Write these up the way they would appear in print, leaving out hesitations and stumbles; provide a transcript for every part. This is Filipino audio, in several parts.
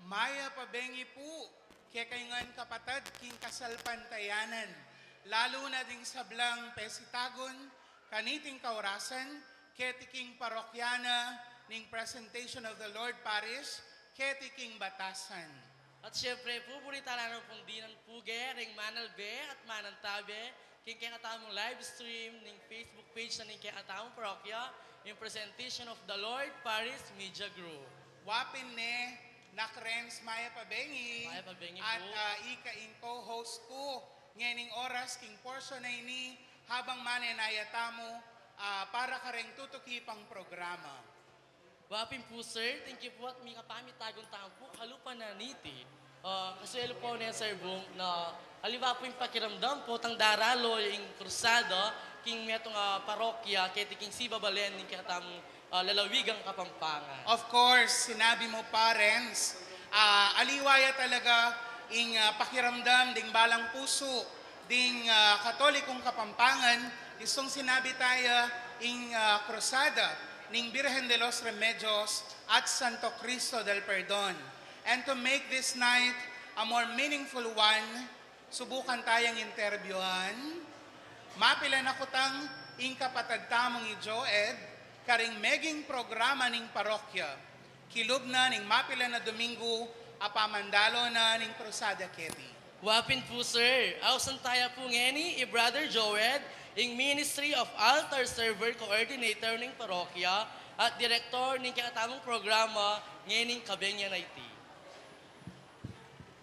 Maya pabengi po, kaya kayngan kapatad king kasalpantayanan, lalo na ding sablang pesitagon, kaniting kaurasan, ketiking parokyana, ning presentation of the Lord Parish, ketiking batasan. At syempre, pupuritan na pong dinan puge, ring manalbe at manantabe, king kaya katamong live stream, ning Facebook page na ning kaya katamong parokya, yung presentation of the Lord Paris Media Group. Wapin ne, nakrens Maya Pabengi, Maya Pabengi at po. ika-in co-host ko, ngayon oras, king portion na ini, habang manenayata mo, para ka rin tutukipang programa. Wapin po sir, thank you po at may kapamit tagong taong po, halupan na niti. Kasi alo po na sir Bong, na haliwa po yung pakiramdam po, tang daralo yung krusada, king metong parokya, kaya king si Babalen, ning kaya tamong lalawigang Kapampangan. Of course, sinabi mo parents, aliwaya talaga ing pakiramdam, ding balang puso, ding katolikong Kapampangan, isong sinabi tayo ing krusada, ning Birhen de los Remedios at Santo Cristo del Perdon. And to make this night a more meaningful one, subukan tayong interviewhan. Mapila na kutang ing kapatagtamong i Joed, karing meging programa ning parokya. Kilub na ning mapila na Domingo, apamandalo na ning Crusada Keti. Wapin po sir, ausan tayo po ngeni, Brother Joed, ing Ministry of Altar Server Coordinator ng parokya at Direktor ng kakatamong programa ngening Kabengyan IT.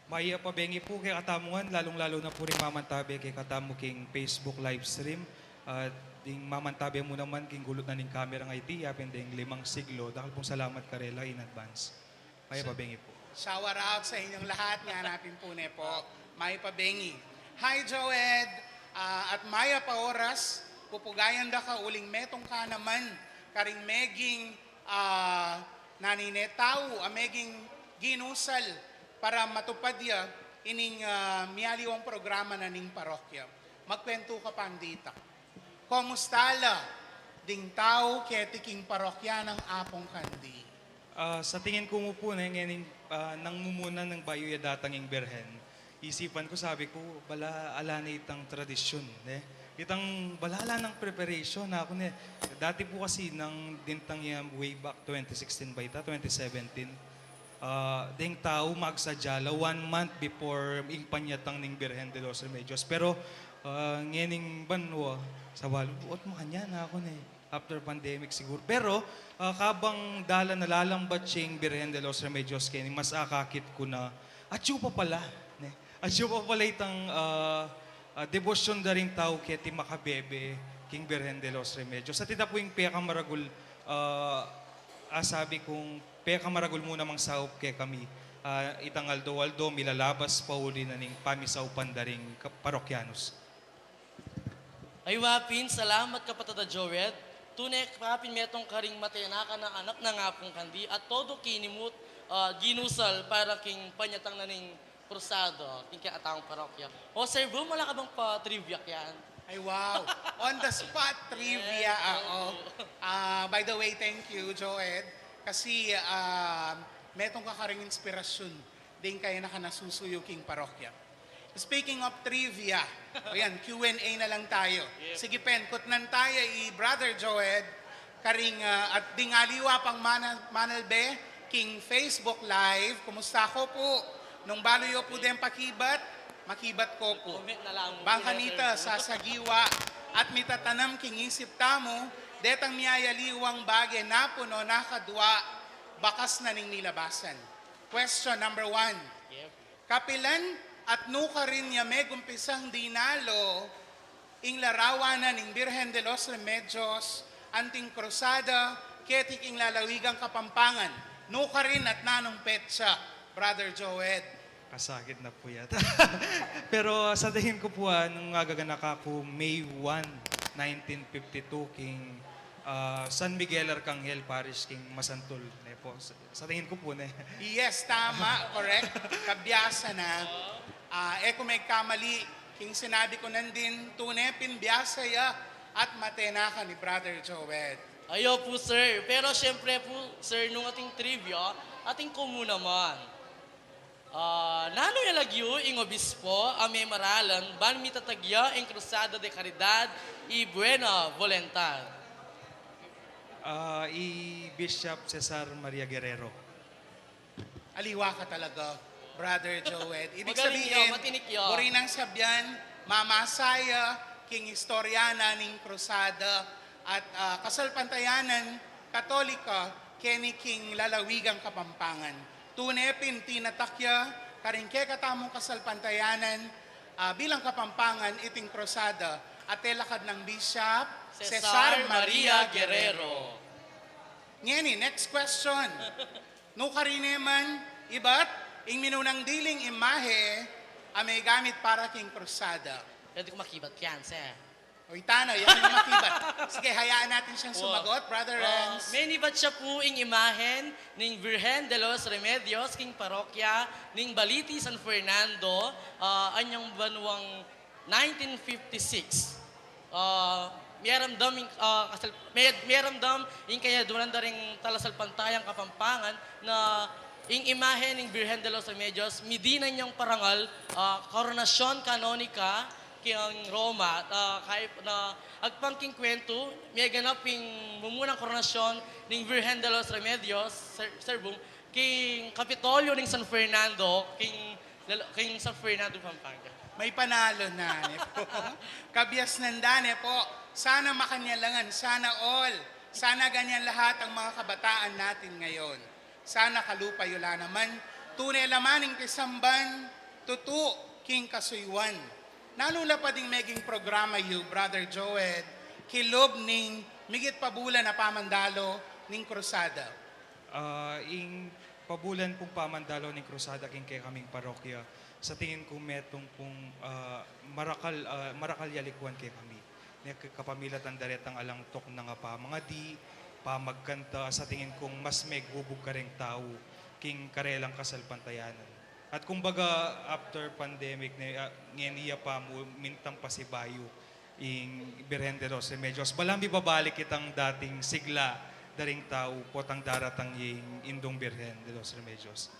Maya pabengi po kay katamungan, lalong-lalo na po rin mamantabi kay katamu king Facebook live stream. At ding mamantabi mo naman king gulot na ning camera ng IT, yapin ding 5 siglo. Dahil pong salamat karela in advance. Maya pabengi po. Shower out sa inyong lahat, nga hanapin po ne po, Maya Pabengi. Hi Joed, at Maya pa oras, pupugayan da ka uling metong ka naman, karing meging naninetaw, meging ginusal para matupad ya ining miyaliwang programa na ning parokya. Magkwento ka pandita. Komustala ding tao ketiking parokya ng Apong Kandi. Sa tingin ko mo po na ngayon nang mumunan ng bayo ya datang Berhen, isipan ko, sabi ko, bala ala na itang tradisyon. Itang balala ng preparation na ako. Dati po kasi nang dintang yung way back 2016 ba ita, 2017, ding tao magsadyala 1 month before ing panyatang ning Berhen de los Remedios. Pero ngayon banwa, sa walo, mo kanya na ako after pandemic siguro. Pero kabang dala nalalambat siyang Birhen de los Remedios kaya mas akakit ko na atyo pa pala. Atyo pa pala itang devotion da ring tao kaya ti makabebe king Birhen de los Remedios. At ita po yung peka maragul, sabi kong peka maragul muna mang saup kaya kami. Itang aldo-aldo milalabas pa uli na ning pamisaupan da ring parokyanos. Ay wapin, salamat kapatada Joed. Tunay kapapin metong karing matena ka na anak na nga pong kandi at todo kinimut ginusal para king panyatang na ning krusado, king kaatang parokya. O sir Boom, wala ka bang pa-trivia yan? Ay wow, on the spot trivia. By the way, thank you Joed. Kasi metong kakaring inspirasyon din kayo na nasusuyo king parokya. Speaking of trivia, ayan, Q&A na lang tayo. Sige pen, kutnan tayo Brother Joed, karing at dingaliwa pang manalbe, king Facebook Live. Kumusta ko po? Nung baloyo po din pakibat, makibat ko po. Comment na lang mo. Bangkanita, sasagiwa, at mitatanam king isip tamo, detang miyayaliwang bagay na puno nakadwa, bakas na ning nilabasan. Question number 1. Yep. Kapilan at nuka rin niya may gumpisang dinalo ing larawanan ing Birhen de los Remedios anting krusada ketik ing lalawigang Kapampangan. Nuka rin at nanong petsa, Brother Joed. Kasakit na po yata. Pero sa tingin ko po, nung agaganak ako, May 1, 1952, king San Miguel Arcangel Parish, king Masantol. Po. Sa tingin ko po, Yes, tama, correct. Kabyasa na. Kung may kamali, king sinabi ko nandin, tunepin biyasa ya at matena ka ni Brother Joed. Ayo po sir, pero syempre po sir, nung ating trivia, ating kumu naman. Nano yalagyo ing obispo a may maralan ban mitatagya ing Cruzada de Caridad y Buena Voluntad. I-Bishop Cesar Maria Guerrero. Aliwa ka talaga, Brother Joed. Ibig Magaling sabihin, yun, matinik yun. burinang sabyan, mamasaya, king historiana ning krusada, at kasalpantayanan, katolika, keni king lalawigang kapampangan. Tunepin, tinatakya, karingke katamong kasalpantayanan, bilang kapampangan, iting krusada, at telakad ng Bishop Cesar Maria Guerrero. Ngeni, next question. No karineman, iba't ing minunang diling imahe may gamit para king krusada. Pwede ko makibat yan, sir. O itano, yan ang makibat. Sige, hayaan natin siyang sumagot, Brother Renz. May nibat siya po ing imahen ning Virgen de los Remedios king parokya ning Baliti San Fernando anyang banwang 1956. Meramdam ing kaya dunan da ring talasal pantayang kapampangan na ing imahe ning Virgen de los Remedios midina niyang parangal koronasyon kanonika kiyang Roma kahit na agpangking kwento may ganaping mumunang koronasyon ning Virgen de los Remedios Sir Bong king Kapitolyo ning San Fernando king San Fernando Pampanga. May panalo na, ne po. Kabyas nandane po. Sana makanyalangan, sana all. Sana ganyan lahat ang mga kabataan natin ngayon. Sana kalupayula naman. Tunay lamaning kisamban, tutu, king kasuywan. Nalula pa ding meging programa yu, Brother Joed, kilob ning migit pabulan na pamandalo ning krusada. Ing pabulan pong pamandalo ng krusada king kay kaming parokya. Sa tingin ko metong pong marakal yalikwan kay kami. Kapamilatan daretang alang tok na nga pa mga di pamagkanta sa tingin kong mas megubog ka ring tao king karelang kasalpantayanan. At kumbaga after pandemic ngeniya pa mo mintang pasibayo ing Virgen de los Remedios. Balambi babalik itang dating sigla daring tao potang daratang ing indong Virgen de los Remedios.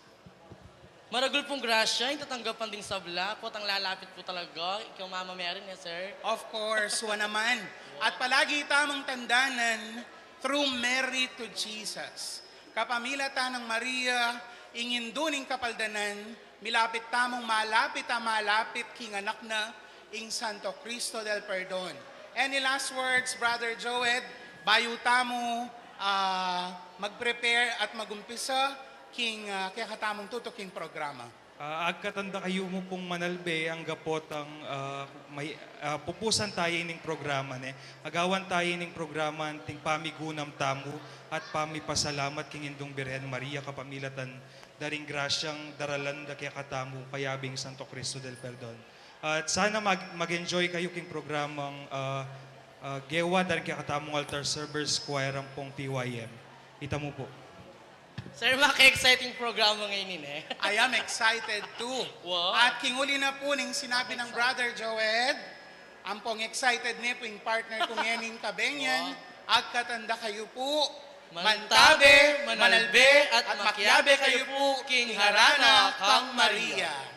Maragul pong grasya, yung tatanggapan ding sabla, po tang lalapit po talaga. Ikaw Mama Mary niya, sir. Of course, wa naman. At palagi tamang tandanan, through Mary to Jesus. Kapamilata ng Maria, ingin duning kapaldanan, milapit tamong malapit king anak na, ing Santo Cristo del Perdon. Any last words, Brother Joed? Bayo tamo mag-prepare at magumpisa king kaya katamong tutuking programa. Agkatanda kayo mo pong manalbe ang gapotang pupusan tayo ning programa ne. Agawan tayo ning programa ting pamigunam tamo at pamipasalamat king indong Birhen Maria kapamilatan daring grasyang daralan da kaya katamo kayabing Santo Cristo del Perdon. At sana mag-enjoy kayo king programang gewa daring kaya katamong altar servers choir ang pong PYM. Ita mo po. Sir, maka-exciting programa ngayon eh. I am excited too. Wow. At kinguli na po ning sinabi ng Brother Joed, ang pong excited ni po yung partner kong Yening Kabenyan, agkatanda kayo po, mantabe, manalbe, at makyabe kayo po, King Harana kang Maria.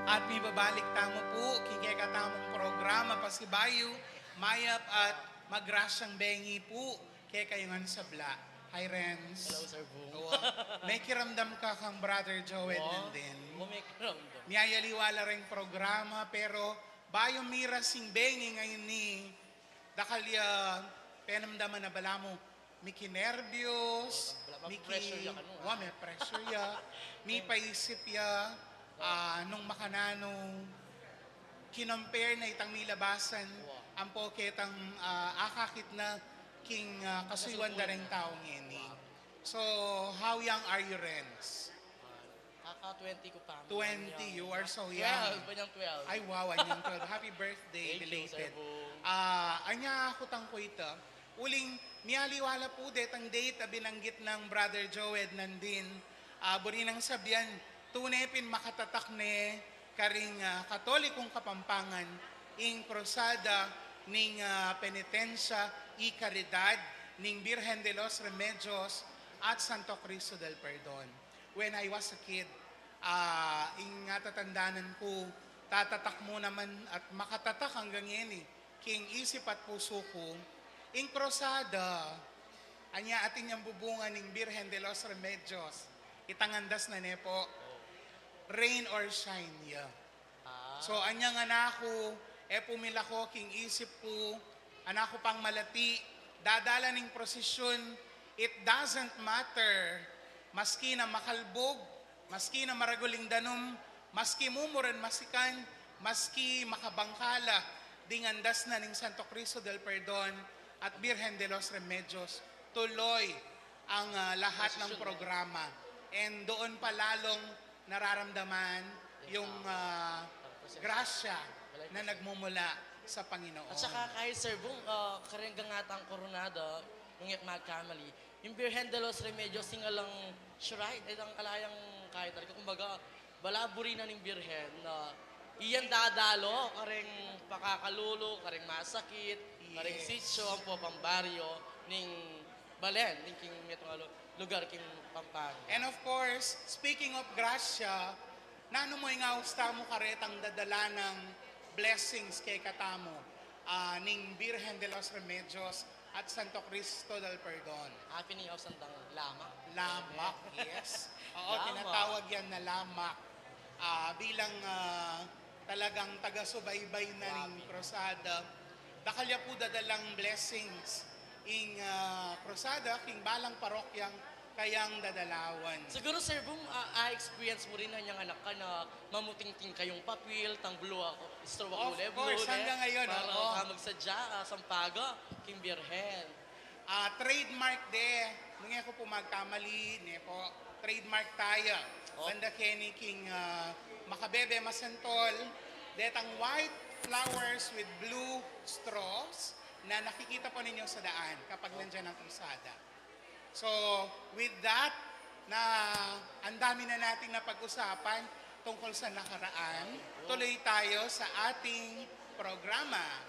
At may babalik tamo po, kikay katamong programa, pasibayo, mayap at magrasyang bengi po, kaya kayungan sa bla. Hi, Renz. Hello, Sir Bong. Oo. May kiramdam ka kang Brother Joed nandin. Bumikiramdam. Miyayaliwala ring programa, pero bayo mira sing bengi ngayon ni Dakalya, penamdaman na bala mo, miki nervyos, Pressure ya ka no, wa, may pressure ya, mi paisip ya, nung makananong kinompare na itang nilabasan, ang poketang akakit na king kasuywan da rin taong ini. So, how young are you, Renz? Kaka-20 ko pa. 20, you are so 12, young. banyang 12. Ay, wow, anyang 12. Happy birthday, Thank you, Sir belated. Bong. Anya ako tang kuita, uling miyaliwala po detang date binanggit ng Brother Joed nandin. Burinang sabihan, tunepin makatatak ne karing katolikong kapampangan ing krusada ning penitensya i karidad ning Birhen de los Remedios at Santo Cristo del Perdon. When I was a kid, ing tatandanan ko, tatatak mo naman at makatatak hanggang yan king isip at puso ko, ing krosada, anya atin yung bubungan ning Birhen de los Remedios, itangandas na nepo, rain or shine ya. So anya nga na ako, pumila ko, king isip ko, anak ko pang malati, dadala ning prosesyon, it doesn't matter, maski na makalbog, maski na maraguling danum, maski mumuran masikan, maski makabangkala, dingandas na ning Santo Cristo del Perdon at Birhen de los Remedios, tuloy ang lahat ng programa. And doon pa lalong nararamdaman yung grasya na nagmumula sa Panginoon. At saka kahit Sir Bong, karenggang atang koronada, nung magkamali, yung Birhen de los Remedios, singalang shrine, ay ang kalayang kahit talaga, kumbaga, balaburi na ng Birhen na iyan dadalo, kareng pakakalulo, kareng masakit, kareng sityo, ang po pambaryo, ning balen, ning king metong lugar, king Pampanga. And of course, speaking of grasya, nano mo nga usta mo karetang dadala ng blessings kay katamo ning Birhen de los Remedios at Santo Cristo del Perdon. Happy ni Sandang Lama. Lamak, yes. Oo, Lamak. tinatawag yan na lamak. Bilang talagang taga-subaybay na ning krusada, dakalya po dadalang blessings ing krusada, king balang parokyang kayang dadalawan. Siguro Sir Bong, experience mo rin na niyang anak ka na mamutingting kayong papel, tang blue ako, straw Of ako blue, course, hanggang ngayon, para oo. ka magsadya, sampaga, king Birhen. Trademark de, nung ako po magkamali, ne po, trademark tayo. Banda Kenny King Makabebe Masantol, detang white flowers with blue straws na nakikita po ninyo sa daan kapag nandyan ang krusada. So, with that, na ang dami na nating napag-usapan tungkol sa nakaraan, tuloy tayo sa ating programa.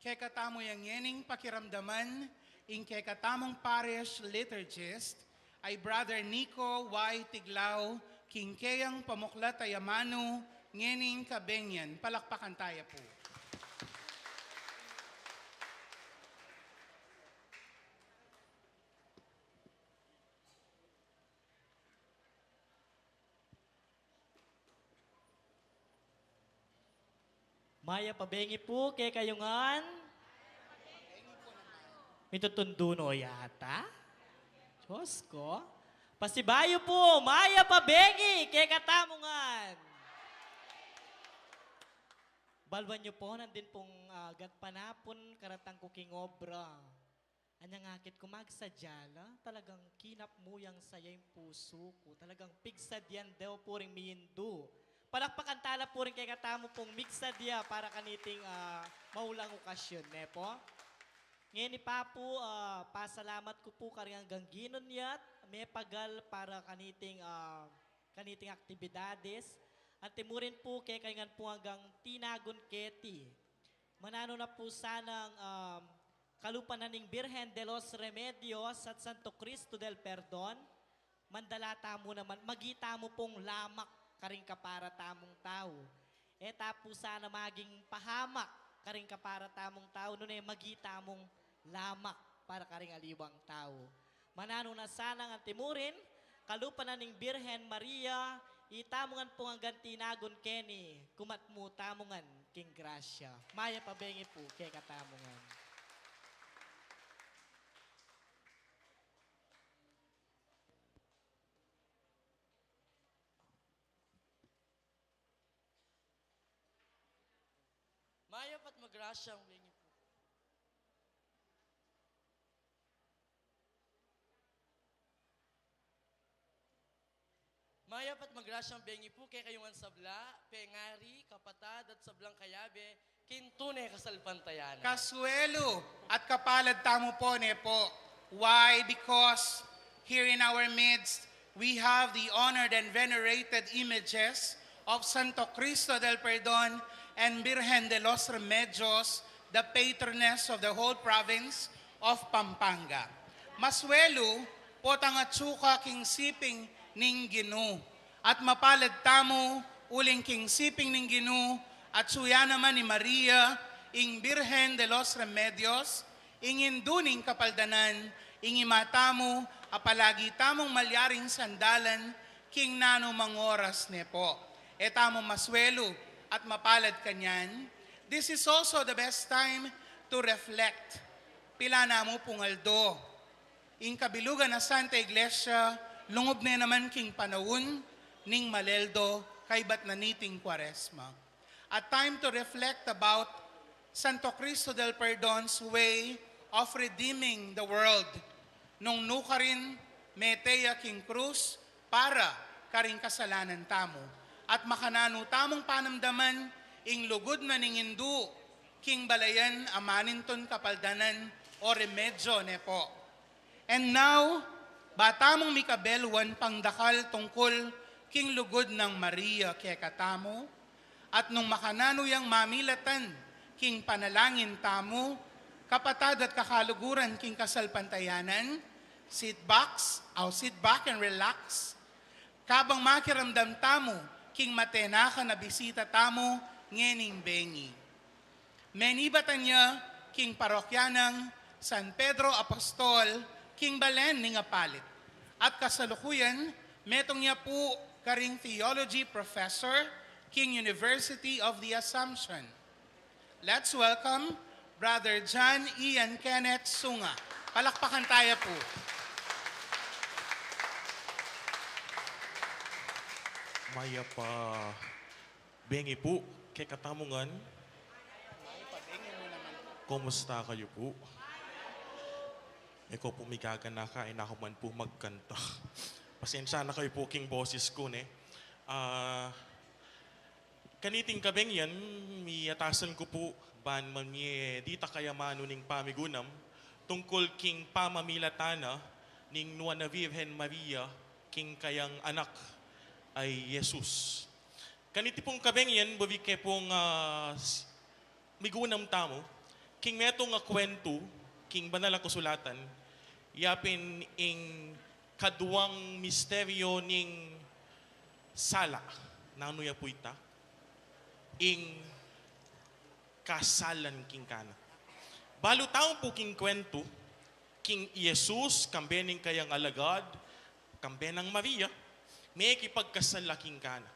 Kaya katamo yang yening pakiramdaman, in kaya katamong parish liturgist, ay Brother Nico Y. Tiglao, Kingkeyang Pamukla Tayamano, ngening Kabengyan. Palakpakan tayo po. Maya pabengi po kay kayungan. Mitutunduno yata. Diyos ko. Pasibayo po, Maya pabengi kay katamungan. Balwan niyo po, nandin pong gatpanapon karatang kuking obra. Anyang akit kumagsadyala, talagang kinap mo yang saya yung puso ko. Talagang pigsadyan daw po rin miindu. Palakpakan tala po rin kay katamo pong mixadya para kaniting maulang okasyon. Ne po? Ngayon ni Papu, pasalamat ko po karing gangginon yat, may pagal para kaniting aktibidades. At timurin po kay kayangan po hanggang tinagon keti. Manano na po sanang kalupan na ning Birhen de los Remedios at Santo Cristo del Perdon. Mandalata mo naman, magita mo pong lamak karing kapara tamong tao. Tapo sana maging pahamak karing kapara tamong tao. Noon magita mong lamak para karing aliwang tao. Manano na sana nga timurin, kalupan na ning Birhen Maria, itamungan po ang tinagon Kenny, kumatmu tamungan king Gracia. Maya pabengi po kay katamungan. Maya pat magrasyang bengi po. Maya pat magrasyang bengi po kay kayungan sabla, pengari, kapatad at sablang kayabe, kintune kasalpantayanan. Kasuelo at kapalad tamo po, Nepo. Why? Because here in our midst, we have the honored and venerated images of Santo Cristo del Perdon and Virgen de los Remedios, the patroness of the whole province of Pampanga. Masuelo, potang atsuka king siping ning Ginu. At mapalad tamo, uling king siping ning Ginu, at suya naman ni Maria, ing Virgen de los Remedios, ingin duning kapaldanan, ingimata mo, apalagi tamong malyaring sandalan, king nano mangoras nepo. Etamo maswelo, at mapalad kanyan. This is also the best time to reflect pila na mo pungaldo. Ing kabilugan na Santa Iglesia, lungob na naman king panawon, ning maleldo, kay bat naniting Kwaresma. A time to reflect about Santo Cristo del Perdon's way of redeeming the world. Nung nukarin, meteya king krus, para karing kasalanan tamo. At makanano tamong panamdaman, ing lugod na ning indu, king balayan amaninton kapaldanan, o remedyo ne po. And now, batamong mikabelwan pangdakal tungkol king lugod ng Maria kay katamo, at nung makanano yang mamilatan king panalangin tamo, kapatad at kakaluguran king kasalpantayanan, sit back and relax, kabang makiramdam tamo king matenaka na bisita tamo ngening bengi. Menibatan niya king parokyanang San Pedro Apostol, king Balen ni nga palit. At kasalukuyan, metong niya po karing theology professor, King University of the Assumption. Let's welcome Brother John Ian Kenneth Sunga. Palakpakan tayo po. Maya pa bengi po kay katamungan. Kumusta kayo po? Eko po migagan na ka, na ako man po magkanta. Pasensya na kayo po king boses ko, ne? Kaniting kabeng yan, miyatasan ko po, ban man dita kaya mano ning pamigunam, tungkol king pamamilatana, ning Nuana Virgen Maria, king kayang anak ay Jesus. Kaniti pong kabeng yan, babi ke pong migunam tamo, king metong kwento, king banal na kasulatan, yapin ing kaduang misteryo ning sala, nano ya po ita, ing kasalan king kana. Balo taong po king kwento, king Jesus, kambe ning kayang alagad, kambe ng Maria, may kipagkasala king kana.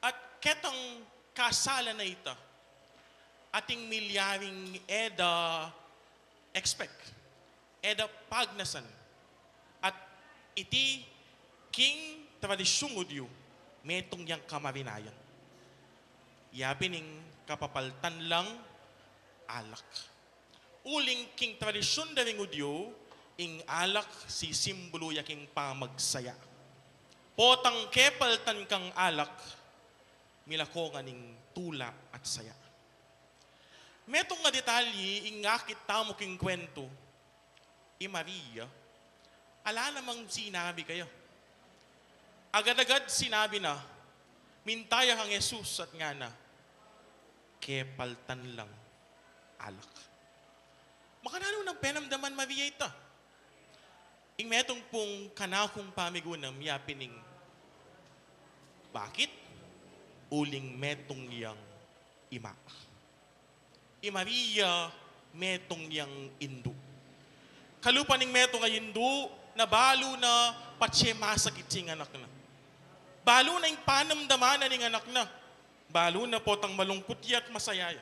At ketang kasala na ita, ating milyaring expect, pagnasan, at iti king tradisyong udyo, metong yang kamarinayan. Yapining kapapaltan lang alak. Uling king tradisyon daring udyo, ing alak si simbolo yaking pamagsaya. Potang kepaltan kang alak, milako nga ning tula at saya. Metong nga detalye, ing akit tamo king kwento, Maria, ala namang sinabi kayo. Agad-agad sinabi na, mintaya kang Jesus at nga na, kepaltan lang alak. Makanano ng penamdaman Maria ita. Ing metong pong kanakong pamigunam, yapining, bakit? Uling metong yang ima. Maria, metong yang indu. Kalupaning metong ay indu, na balo na patse masakit sing anak na. Balo na yung panamdaman na ning anak na. Balo na potang malungkot at masayaya.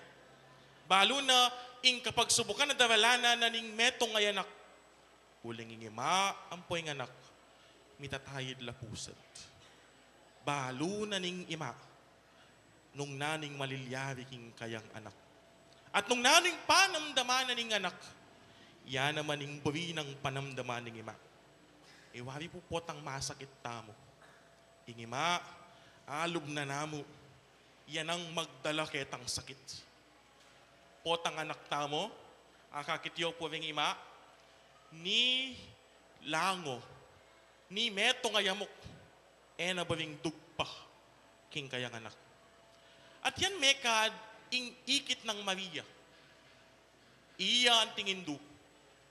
Balo na ing kapag subukan na daralana na ning metong ay anak. Uling ingima, ampoy ng anak, mitatayid la pusat. Balo na ning ima, nung naning malilyari king kayang anak. At nung naning panamdaman na ning anak, yan naman ning buri ng panamdaman ning ima. Iwari po potang masakit tamo. Ingima, alub na namo, yan ang magdala ketang sakit. Potang anak tamo, akakityo po ring ima, ni lango, ni metong ayamok, na baling dugpa, king kayang anak. At yan mekad, ing ikit ng Maria. Iya ang tingindu,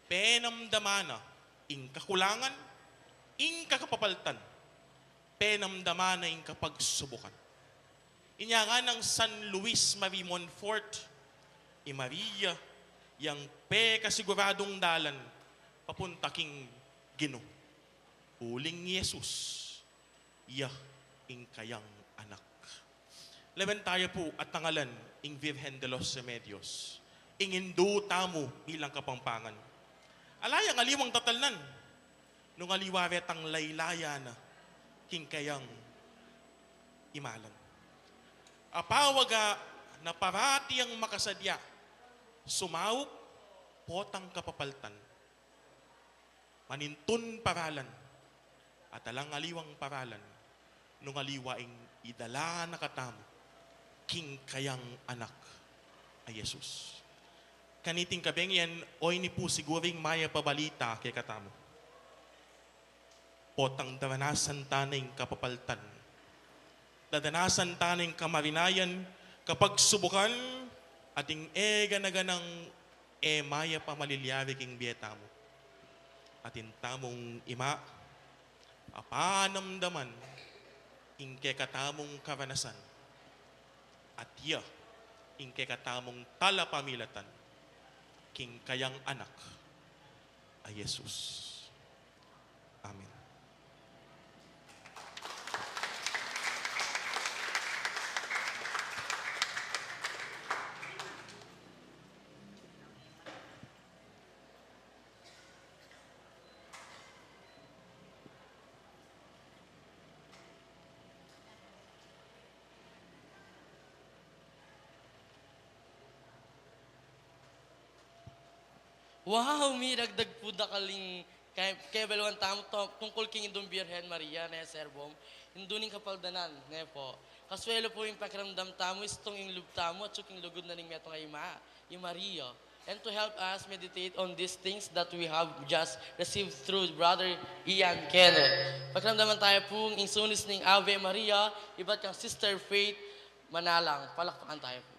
penamdamana, ing kakulangan, ing kakapapaltan, penamdamana ing kapagsubukan. Inya nga ng San Luis Marie Montfort, Maria, yang kasiguradong dalan, papunta king Gino. Uling Jesus, iya ing kayang anak. Leben tayo po at tangalan ing Virgen de los Remedios. ingindu tamo bilang kapampangan. Alayang aliwang tatalnan, nung aliwaret ang laylaya na kingkayang imalan. Apawaga na parati ang makasadya, sumawop potang kapapaltan, manintun paralan, at alang aliwang paralan, nung aliwaing idala na katamo, kingkayang anak ay Jesus. Kaniting kabeng yan, oy ni po siguring maya pabalita kay katamo. Potang daranasan taning kapapaltan. Dadanasan taning kamarinayan kapag subukan ating ganaganang maya pamalilyari king biyeta mo. Atin tamong ima, apanamdaman ingke katamong karanasan. At iya, ingke katamong talapamilatan king kayang anak ay Jesus. Amen. Wow, mi dagdag po da kaling kay balwan tamo tungkol king indong Birhen Maria ne serbom induning kapaldanan ne po. Kaswelo po yung pakiramdam tamo istong ing lub tamo at suking lugod na ning metong ay Maria. And to help us meditate on these things that we have just received through Brother Ian Kenneth. Pakiramdaman tayo po ing sunis ning Ave Maria, iba't kang Sister Faith Manalang. Palakpakan tayo po.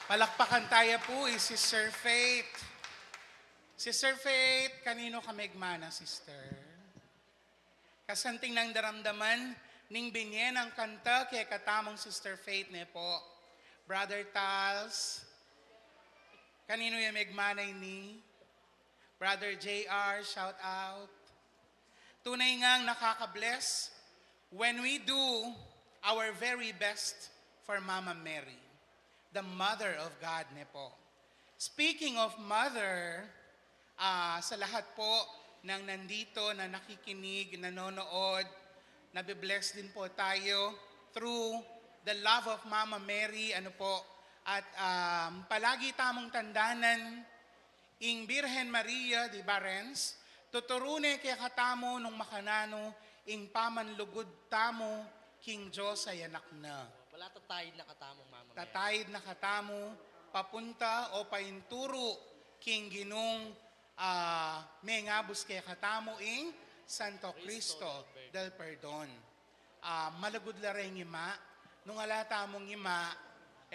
Palakpakan tayo po Sister Faith. Sister Faith, kanino ka megmana, sister? Kasanting ng daramdaman, ning binyen ang kanta kay katamong Sister Faith ne po. Brother Tals, kanino yung megmanay ni? Brother JR, shout out. Tunay ngang nakaka-bless when we do our very best for Mama Mary, the Mother of God ne po. Speaking of Mother, sa lahat po ng nandito na nakikinig, nanonood, nabibless din po tayo through the love of Mama Mary, at palagi tamong tandanan, ing Birhen Maria, di ba, Renz? Tuturune kaya katamo nung makanano, ing pamanlugod tamo, King Diyos ay anak na. Wala tatayid na katamong Mama Mary. Tatayid na katamo, papunta o painturo, King Ginong, mengabos kaya katamo ing Santo Cristo del Perdon. Malagod la rin ima, nung ala tamong ima,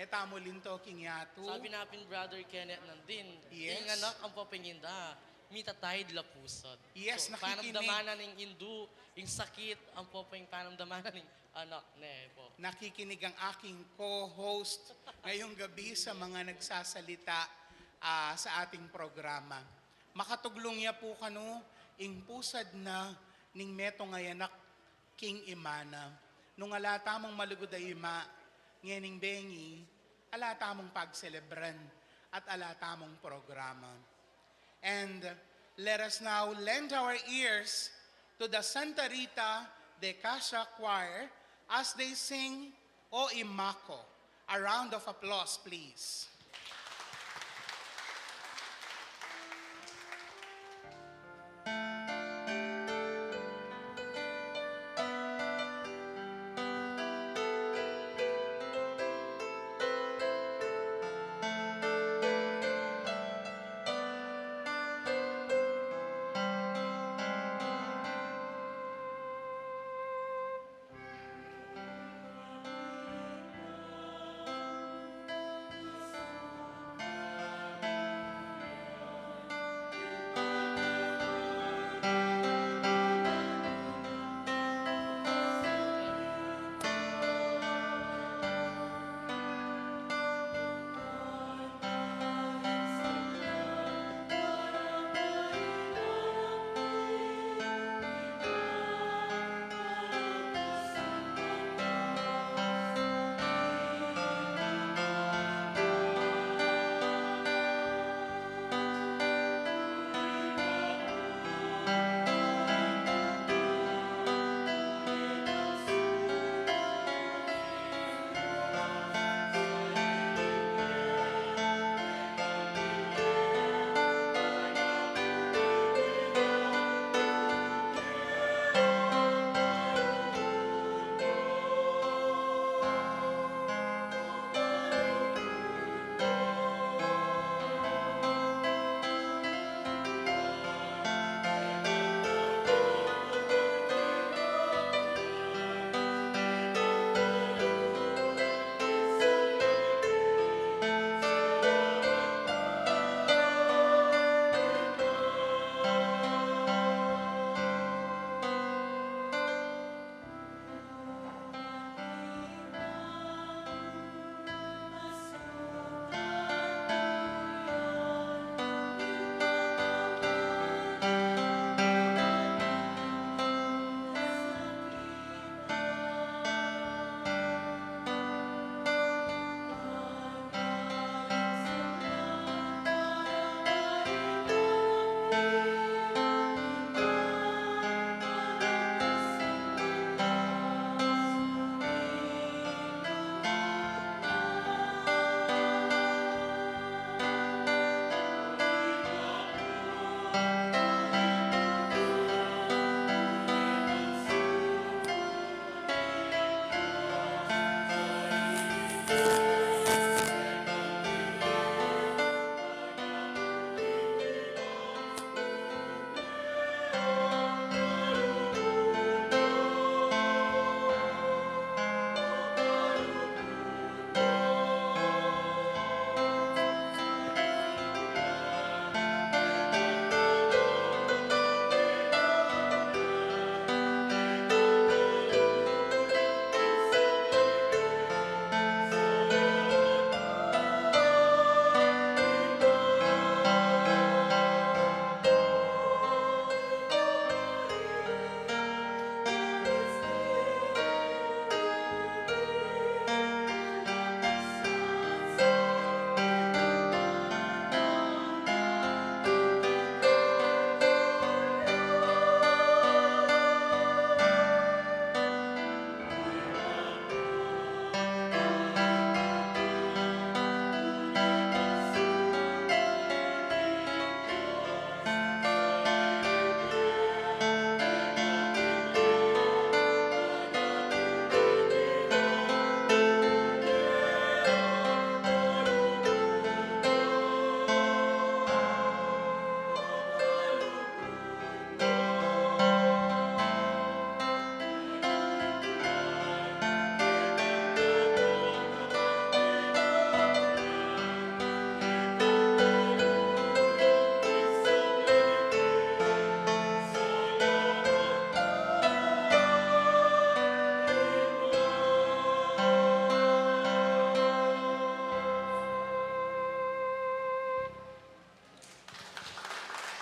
tamo linto king yato. Sabi natin, Brother Kenneth, nandin. Yes. Yung anak ang papinginda. Mitatayid la pusod. Yes, so, nakikinig. panamdamanan ng Hindu, yung sakit, ang popeng panamdamanan ng anak ne po. Nakikinig ang aking co-host ngayong gabi sa mga nagsasalita sa ating programa. Makatuglong niya po kano, ing pusad na ning meto ngayanak king imana. Nung ala tamong malugod ay ima, ngening bengi, ala tamong pagselebran at ala tamong programa. And let us now lend our ears to the Santa Rita de Casa Choir as they sing O Imako. A round of applause, please.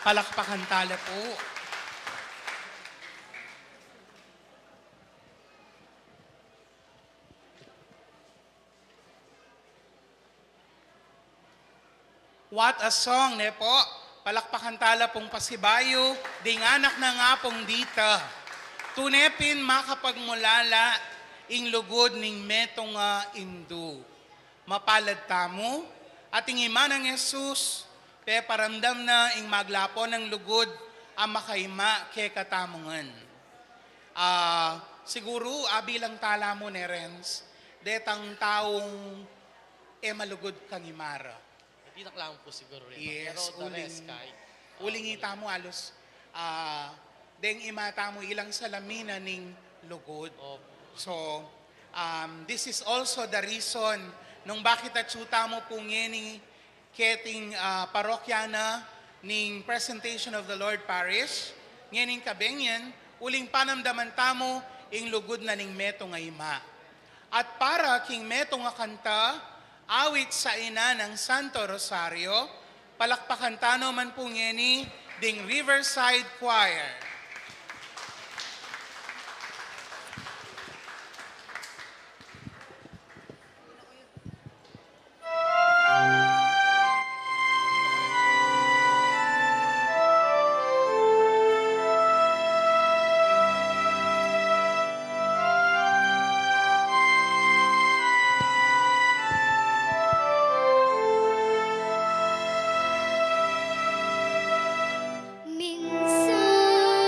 Palakpakan tala po. What a song, ne po. Palakpakan tala pong pasibayo, ding anak na nga pong dita. Tunepin makapagmulala, ing lugod ning metong nga indu. Mapalad tamo, ating ima ng Jesus, pe paramdam na ing maglapo ng lugod, ang makaima ke katamungan. Siguro, bilang tala mo ne Renz, detang taong malugod kang imara. Titak lang po siguro rin. Yes, Pero the rest, kay, uling ita mo alos, deng imata mo ilang salamina ning lugod. Opo. So, this is also the reason nung bakit atsuta mo po ni keting parokyana ning Presentation of the Lord Parish, ngening kabengyan, uling panamdaman tamo ing lugod na ning meto nga ima. At para king meto nga kanta, awit sa ina ng Santo Rosario, palakpakan tano man po ngeni ding Riverside Choir. Minsan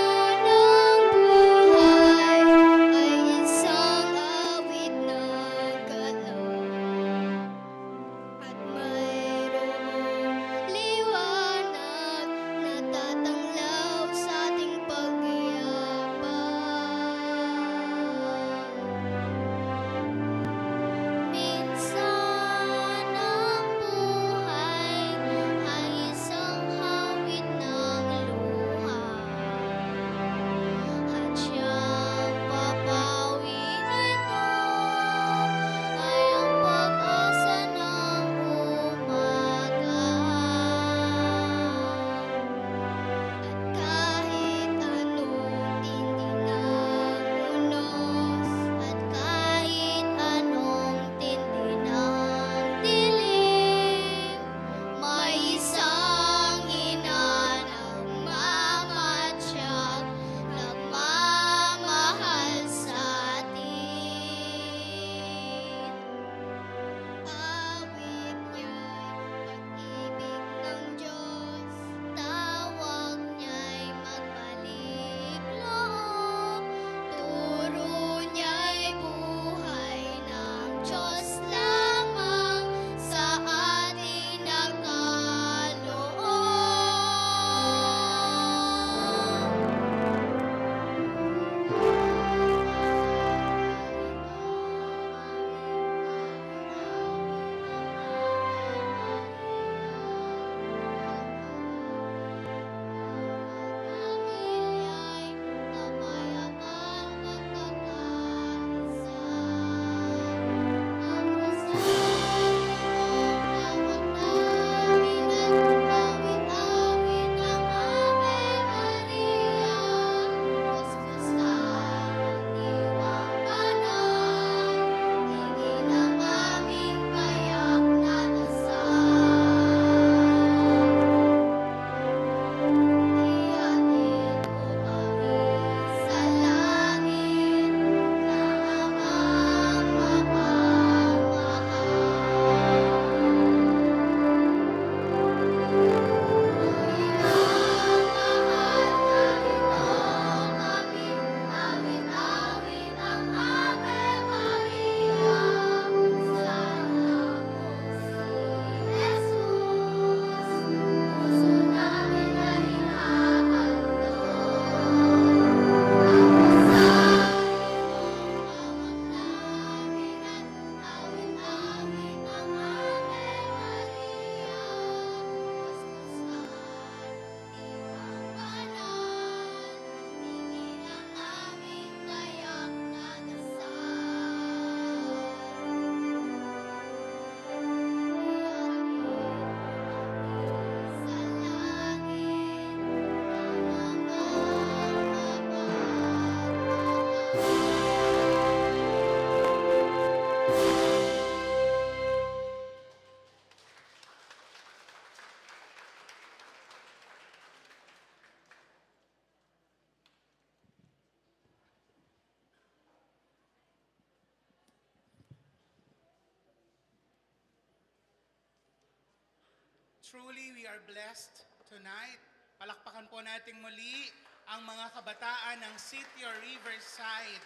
Truly, we are blessed tonight. Palakpakan po natin muli ang mga kabataan ng City or Riverside.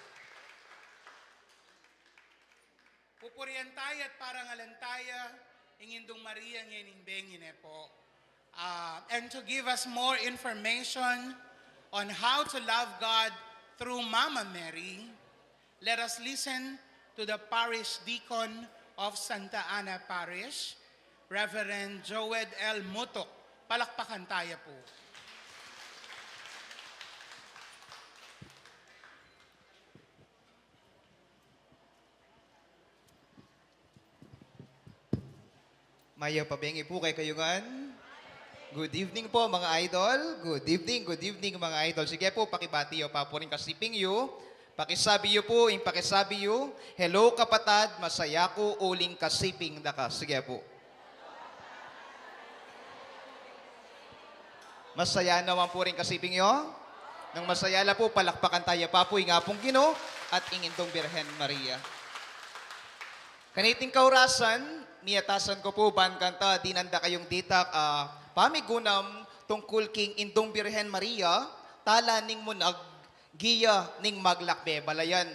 Pupurian tayo at parangalan tayo, ingindong Maria ngening bengine po. And to give us more information on how to love God through Mama Mary, let us listen to the parish deacon of Santa Ana Parish, Reverend Joed L. Mutok. Palakpakan tayo po. Maya pabengi po kay kayungan. Good evening po mga idol. Good evening mga idol. Sige po, pakibati yo pa po rin kasiping yo. Pakisabi yo po, yung pakisabi yo. Hello kapatad, masaya ko uling kasiping daka. Sige po. Masaya naman po rin kasiping yo. Nang masaya la po, palakpakan tayo pa po yung apong Ginoo at ingintong Birhen Maria. Kaniting kaurasan, niyatasan ko po ban kanta dinanda kayong ditak pamigunam tungkol king Indong Birhen Maria tala ning munag giya ning maglakbe balayan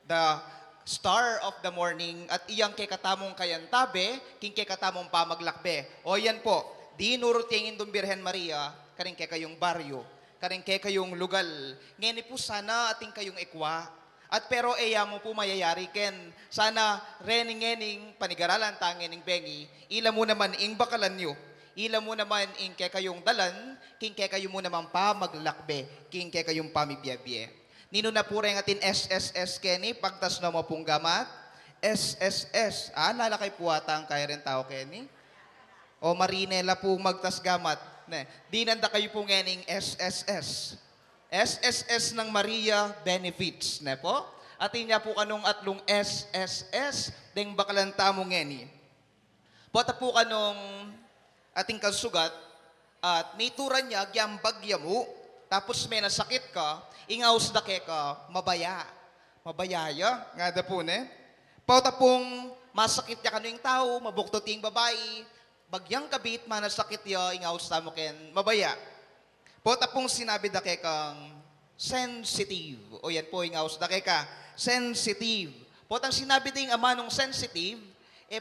the star of the morning at iyang kay katamong kayantabe king kay katamong pamaglakbe. O yan po, dinurot yung Indong Birhen Maria karing kay kayong baryo, karing kay kayong lugal. Ngeni po sana ating kayong ikwa. At pero eya mo po mayayari ken. Sana rening-ening panigaralan tangening bengi. Ila mo naman ing bakalan nyo. Ila mo naman ing kay kayong dalan. King kay kayo mo naman pa maglakbe. King kay kayong pamibiyabye. Nino na po rin atin SSS Kenny. Pagtas na mo pong gamat. SSS. Lalakay po ata ang kaya rin tao Kenny. O Marinela po magtas gamat. Ne. Di nanda kayo po ngening SSS. SSS ng Maria Benefits, ne po? Atin niya po kanong atlong SSS, deng bakalanta mo ngeni. Pota po kanong ating kasugat, at may turan niya, gyang bagya mo, tapos may nasakit ka, ingaws da ka, mabaya. Mabayaya, nga da po, ne? Pota pong masakit niya kanong tao, mabuktot yung babae, bagyang kabit, manasakit niya, ingaws tamo ken, mabaya. Pota pong sinabi da kang sensitive. O yan po yung house da ka. Sensitive. Potang sinabi ding ama nung sensitive,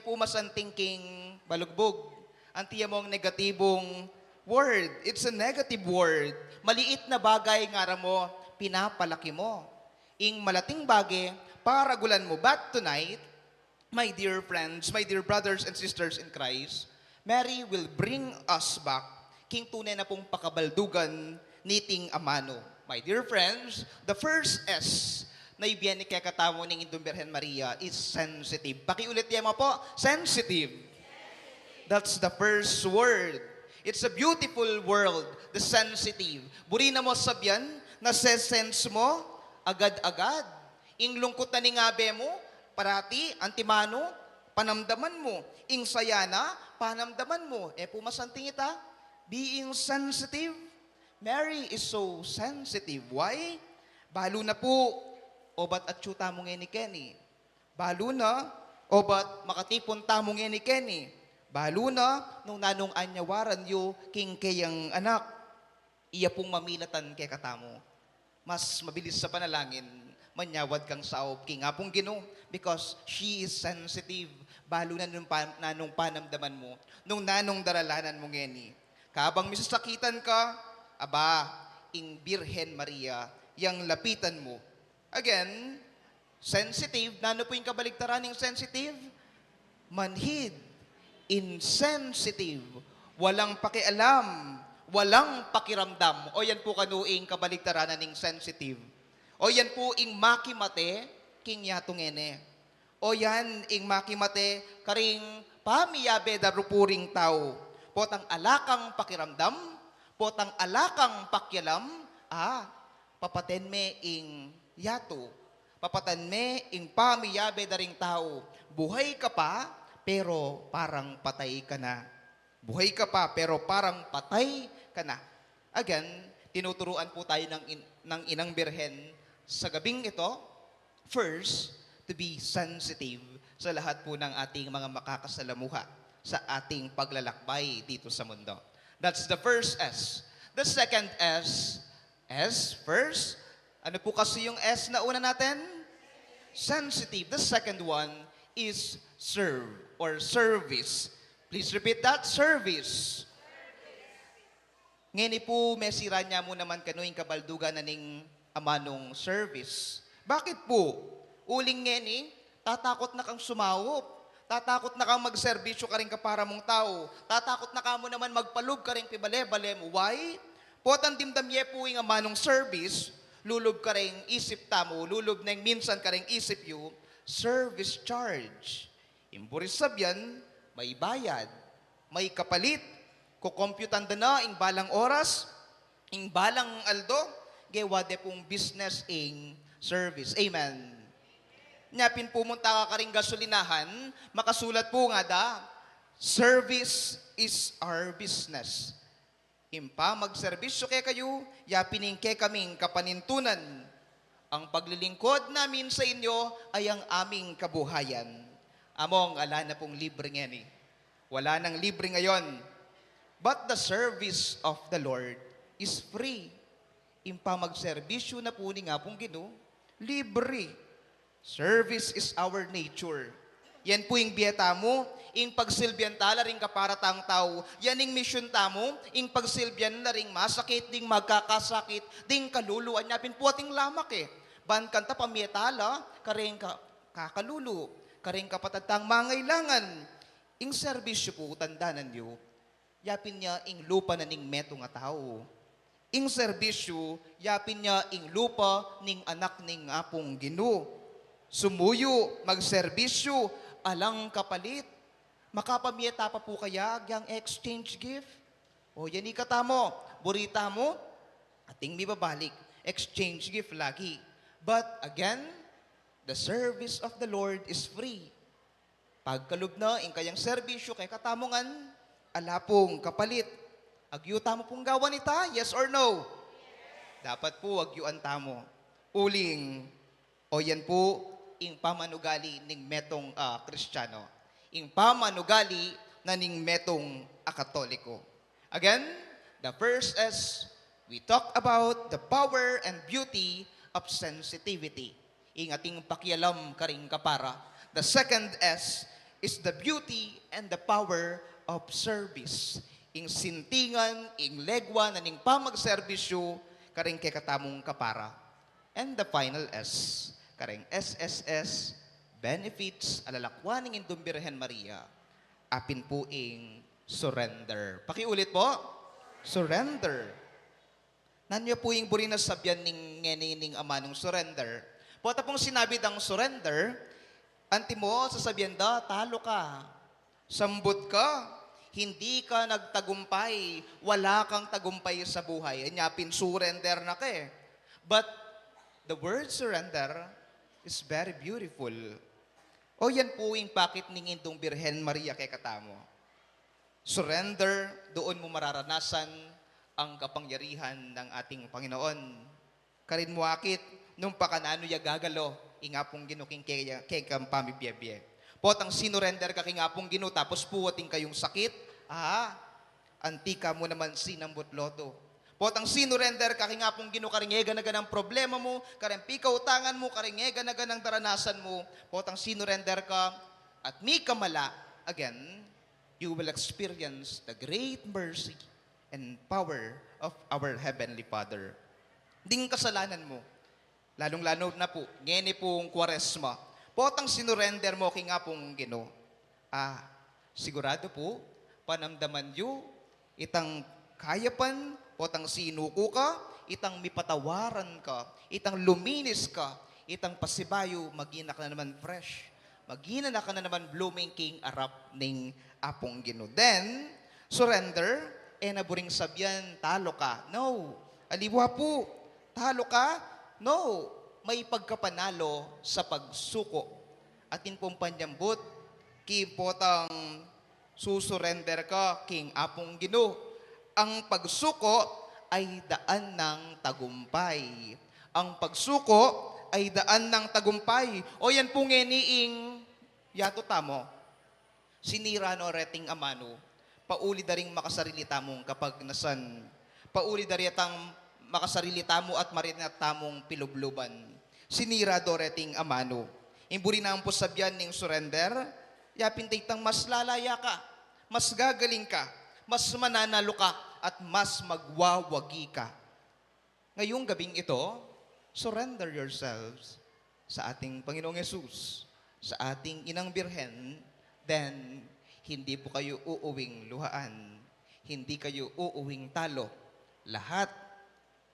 pumasan thinking balugbog. Antiya mong negatibong word. It's a negative word. Maliit na bagay nga mo, pinapalaki mo. Ing malating bagay, paragulan mo. But tonight, my dear friends, my dear brothers and sisters in Christ, Mary will bring us back king tunay na pong pakabaldugan niting amano. My dear friends, the first S na ibiyan ni kakatamo ng Indong Birhen Maria is sensitive. Pakiulit yan mo po, sensitive. That's the first word. It's a beautiful word, the sensitive. Buri na mo sabyan, nase-sense mo, agad-agad. Ing lungkot na ni ngabe mo, parati, antimano, panamdaman mo. Ing saya na, panamdaman mo. Pumasanting ita, being sensitive. Mary is so sensitive. Why? Balo na po, obat at chuta mo ni Kenny. Balo na, obat makatipon tamo ni Kenny. Balo na, nung nanong anyawaran yo, king kayang anak, iya pong mamilatan kay katamo. Mas mabilis sa panalangin, manyawad kang saob, king nga pong Ginoo, because she is sensitive. Balo na nung nanong panamdaman mo, nung nanong daralanan mo ngeni. Kabang misasakitan ka, aba, ing Birhen Maria, yang lapitan mo. Again, sensitive, nano po yung kabaligtaran ng sensitive? Manhid, insensitive, walang pakialam, walang pakiramdam. O yan po kanuing kabaligtaran ng sensitive. O yan po ing makimate, king yatungene. O yan ing makimate, karing pamiyabe darupuring tao. Potang alakang pakiramdam, potang alakang pakyalam, papaten me ing yato. Papatan me ing pamiyabe daring tao. Buhay ka pa, pero parang patay ka na. Buhay ka pa, pero parang patay ka na. Again, tinuturuan po tayo ng Inang Birhen sa gabing ito, first, to be sensitive sa lahat po ng ating mga makakasalamuha. sa ating paglalakbay dito sa mundo. That's the first S. The second S first. Ano po kasi yung S na una natin? Sensitive. The second one is serve or service. Please repeat that, service. Ngini po, mesira niya mo naman kanuing kabaldugan na ning amanong service. Bakit po? Uling ngini, tatakot na kang sumawop. Tatakot na kang magserbisyo ka rin ka para mong tao. Tatakot na ka mo naman magpalug ka rin pibale-bale mo. Why? Potan dimdamye po yung amanong service, lulob ka rin isip tamo, lulob na yung minsan ka rin isip yu, service charge. Imburis sabyan, may bayad, may kapalit, kukomputan na ing balang oras, ing balang aldo, gewade pong business ing service. Amen. Nyapin pumunta ka ring gasolinahan, makasulat po nga da, service is our business. Impa magserbisyo kay kayo, yapining kay kaming kapanintunan. Ang paglilingkod namin sa inyo ay ang aming kabuhayan. Among ala na pong libre ngayon eh. Wala nang libre ngayon. But the service of the Lord is free. Impa magserbisyo na po ni nga pong Ginoo, libre. Service is our nature. Yan po yung biyeta mo, yung pagsilbihan tala rin kaparatang tao. Yan yung mission tamo, yung pagsilbihan na rin masakit, ding magkakasakit, ding kaluluan niya. Pinpuating lamak eh. Ban kanta pamietala, karing kakalulu, karing kapatatang mangailangan. Yung serbisyo po, tandanan niyo, yapin niya ing lupa na ning meto nga tao. Ing serbisyo, yapin niya ing lupa ning anak ning apong Ginoo. Sumuyo, magserbisyo, alang kapalit. Makapamieta pa po kaya yang exchange gift? O yan ikatamo, burita mo, ating may babalik. Exchange gift lagi. But again, the service of the Lord is free. Pagkalub na, ing kayang serbisyo kay katamongan, ala pong kapalit. Agyuta mo pong gawa nita, yes or no? Dapat po agyuan tamo. Uling, o yan po, ing pamanugali ning metong Kristiyano. Ing pamanugali na ning metong Katoliko. Again, the first is, we talk about the power and beauty of sensitivity. Ing ating pakialam karing kapara. The second is the beauty and the power of service. Ing sintingan, ing legwa na ning pamagserbisyo karing kekatamong kapara. And the final S, karing SSS, benefits alalakwaning indong Birhen Maria, apin po ing surrender. Pakiulit po, surrender. Nanyo po yung buri na sabyan ning ngenining ama ng surrender. Pota pong sinabi dang surrender, anti mo sasabihan da, talo ka, sambot ka, hindi ka nagtagumpay, wala kang tagumpay sa buhay. Anyapin, surrender na ka eh. But the word surrender is very beautiful. O yan po yung pakit ning indong Birhen Maria kay katamo. Surrender, doon mo mararanasan ang kapangyarihan ng ating Panginoon. Karin mo akit, nung pakanano ya gagalo, ingapong ginuking kay kang pamibiyebye. Potang sinurrender ka kay ngapong ginu, tapos puwating kayong sakit, antika mo naman sinambot loto. Potang sinurrender ka kay ngapong ginu, karingega na ganang problema mo, karimpi kautangan mo, karingega na ganang daranasan mo, potang sinurrender ka, at mi kamala, again, you will experience the great mercy and power of our Heavenly Father. Ding kasalanan mo, lalong-lalo na po, ngeni pong Kwaresma, potang sinurrender mo kay nga pong Ginoo. Sigurado po, panamdaman yu, itang kayapan, potang sinuko ka, itang mipatawaran ka, itang luminis ka, itang pasibayo, magina ka na naman fresh. Magina na ka na naman blooming king arap ning apong Ginoo. Then, surrender, naburing sabyan, talo ka. No. Aliwa po, talo ka? No. May pagkapanalo sa pagsuko. Atin pong panyambot, kipotang susurrender ka, king apong Ginoo. Ang pagsuko ay daan ng tagumpay. Ang pagsuko ay daan ng tagumpay. O yan pong ngeniing, yato tamo. sinira no reting amano, pauli daring makasarilita mong kapag nasan, pauli daritang makasarilita mo at marinata mong pilubluban. Sinira do reting amano. Imburi na ang pusabyan ning surrender, yapin taytang mas lalaya ka, mas gagaling ka, mas mananalo ka, at mas magwawagi ka. Ngayong gabing ito, surrender yourselves sa ating Panginoong Yesus, sa ating Inang Birhen, then hindi po kayo uuwing luhaan, hindi kayo uuwing talo, lahat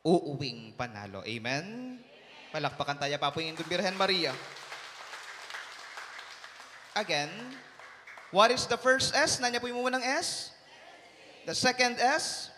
uuwing panalo. Amen? Palakpakan tayo pa po yung Birhen Maria. Again, what is the first S? Nanya po yung munang S? The second S?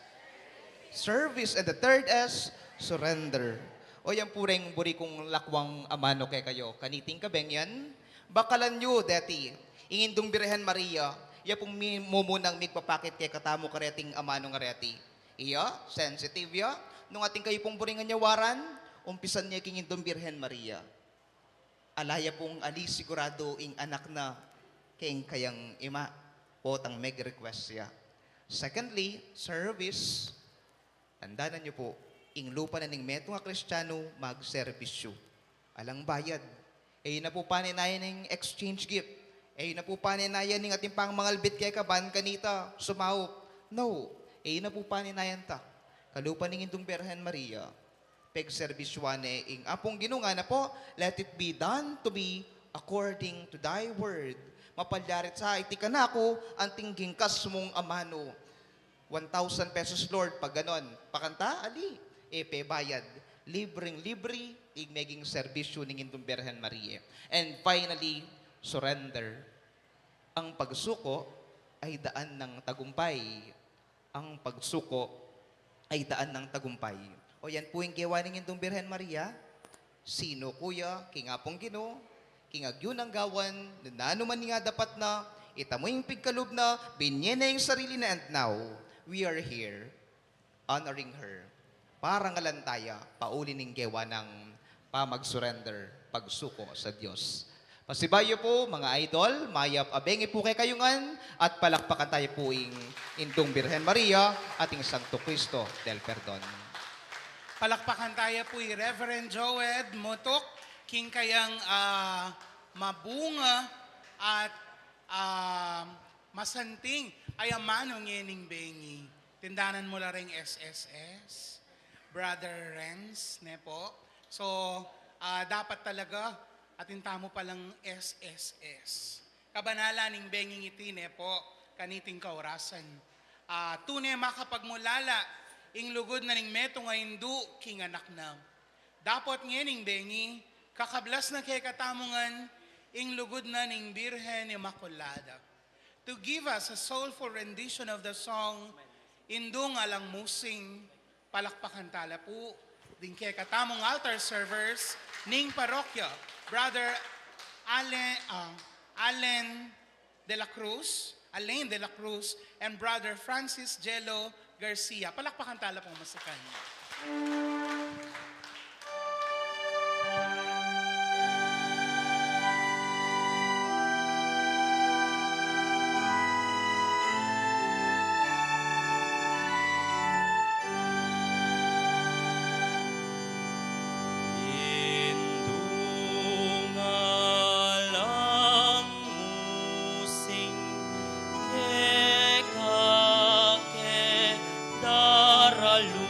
Service. And the third S? Surrender. O yan pureng buri kong lakwang amano kay kayo. Kaniting kabeng yan. Bakalan nyo, deti. Ingindong Birhen Maria. Iya pong mumunang migpapakit kay katamo kareting amano nga reti. Iya, sensitive ya. Nung ating kayo pong buringan nyawaran, umpisan niya kingindong Birhen Maria. Alaya pong ali sigurado ing anak na kayang kayang ima o tang meg-request siya. Secondly, service. Tandaan niyo po, ing lupa na ning meto nga Kristiyano mag-servisyo. Alang bayad. Na po paninayan ng exchange gift. Na po paninayan ng ating pang mangalbit kay kaban kanita sumahop. No. Na po paninayan ta. Kalupa ning indong Birhen Maria. Peg-serviswane ing apong ginunga na po, let it be done to be according to thy word. Mapalyarit sa iti ka na ako, ang tingging kas mong amano. 1,000 pesos, Lord, pag ganon. Pakanta, ali, bayad. Libreng-libre, igmeging servisyo ng indong Birhen Maria. And finally, surrender. Ang pagsuko ay daan ng tagumpay. Ang pagsuko ay daan ng tagumpay. O yan po yung kewaning indong Birhen Maria. Sino kuya, kingapong Ginoo, kingagyun ang gawan, nano man nga dapat na, itamo yung pigkalub na, binye na yung sarili na, and now, we are here, honoring her. Parang alantaya, pauli ning kewa ng pamag-surrender, pagsuko sa Diyos. Pasibayo po, mga idol, mayap abengi po kay kayungan, at palakpakan tayo po yung indong Birhen Maria, ating Santo Cristo del Perdon. Palakpakan tayo po Reverend Joed Motok, king kayang mabunga at masanting ay amano ngening bengi. Tindanan mo la ring SSS, Brother Renz, ne po. So, dapat talaga atinta mo palang SSS. Kabanala ning benging iti, ne po, kaniting kaurasan. Tunay makapagmulala, ing lugod na ning meto nga hindu, king anak na. Dapat ngening bengi, kakablas na kay katamungan, ing lugod na ning Birhen Immaculada. To give us a soulful rendition of the song, Indung Alang Musing, palakpakan tala po, din kay katamong altar servers, ning parokya, Brother Alain de la Cruz, and Brother Francis Jello Garcia. Palakpakan tala pong masikan. Daralo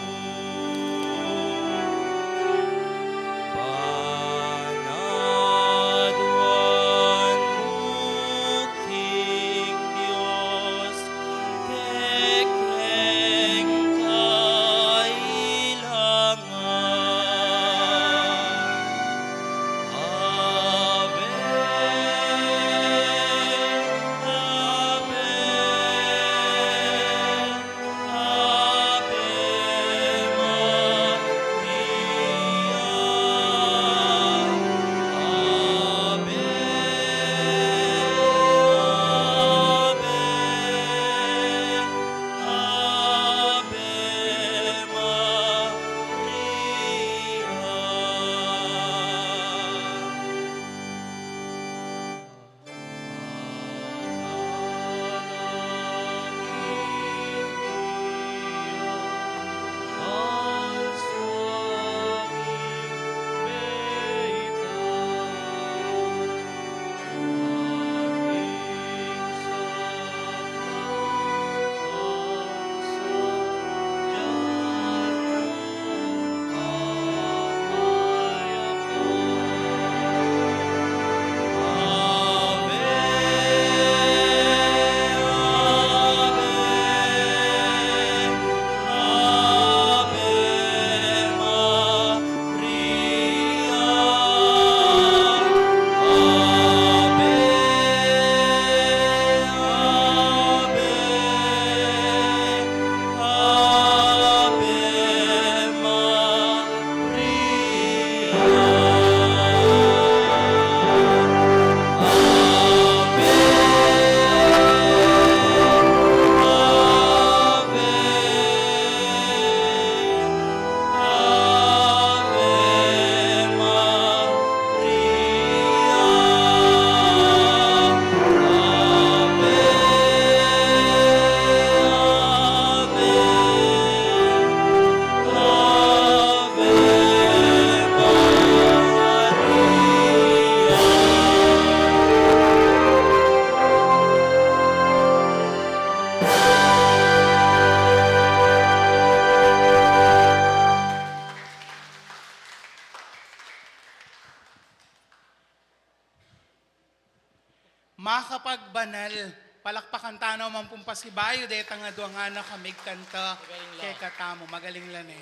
kapag banal, palakpakan tanaw man pumpasibayo, deta nga doang anak kamig kanta, Magaling lang. kay katamo, magaling lang eh.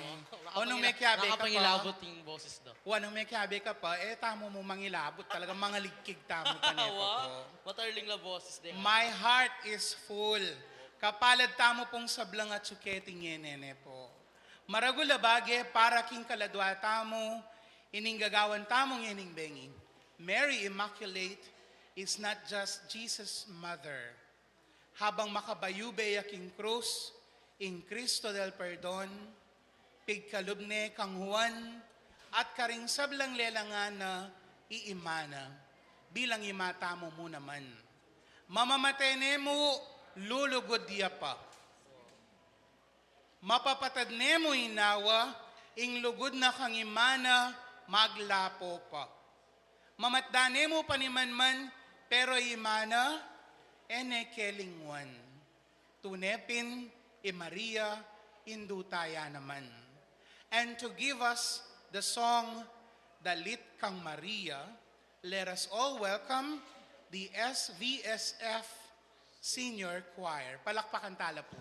O nung may kiyabe ka pa, Nakapangilabot yung boses daw. nung may kiyabe ka pa, tamo mo mangilabot, talagang mga ligkig tamo ka nepo po. Wow, matarling na boses din. My heart is full. Kapalad tamo pong sablang at suketing yenene po. Maragula bage para king kaladwa tamo, ining gagawan tamong yening bengi. Mary Immaculate is not just Jesus' mother. Habang makabayube yaking krus, in Cristo del Perdon, pigkalubne kang Juan, at karing sablang lelangan na iimana, bilang imata mo naman. Mamamatene mo, lulugod diya pa. Mapapatad mo inawa, ing lugod na kang imana, maglapo pa. Mamatdane mo panimanman, pero imana, ene kelingwan. Tunepin, Maria, indutaya naman. And to give us the song, Dalit Kang Maria, let us all welcome the SVSF Senior Choir. Palakpakan tala po.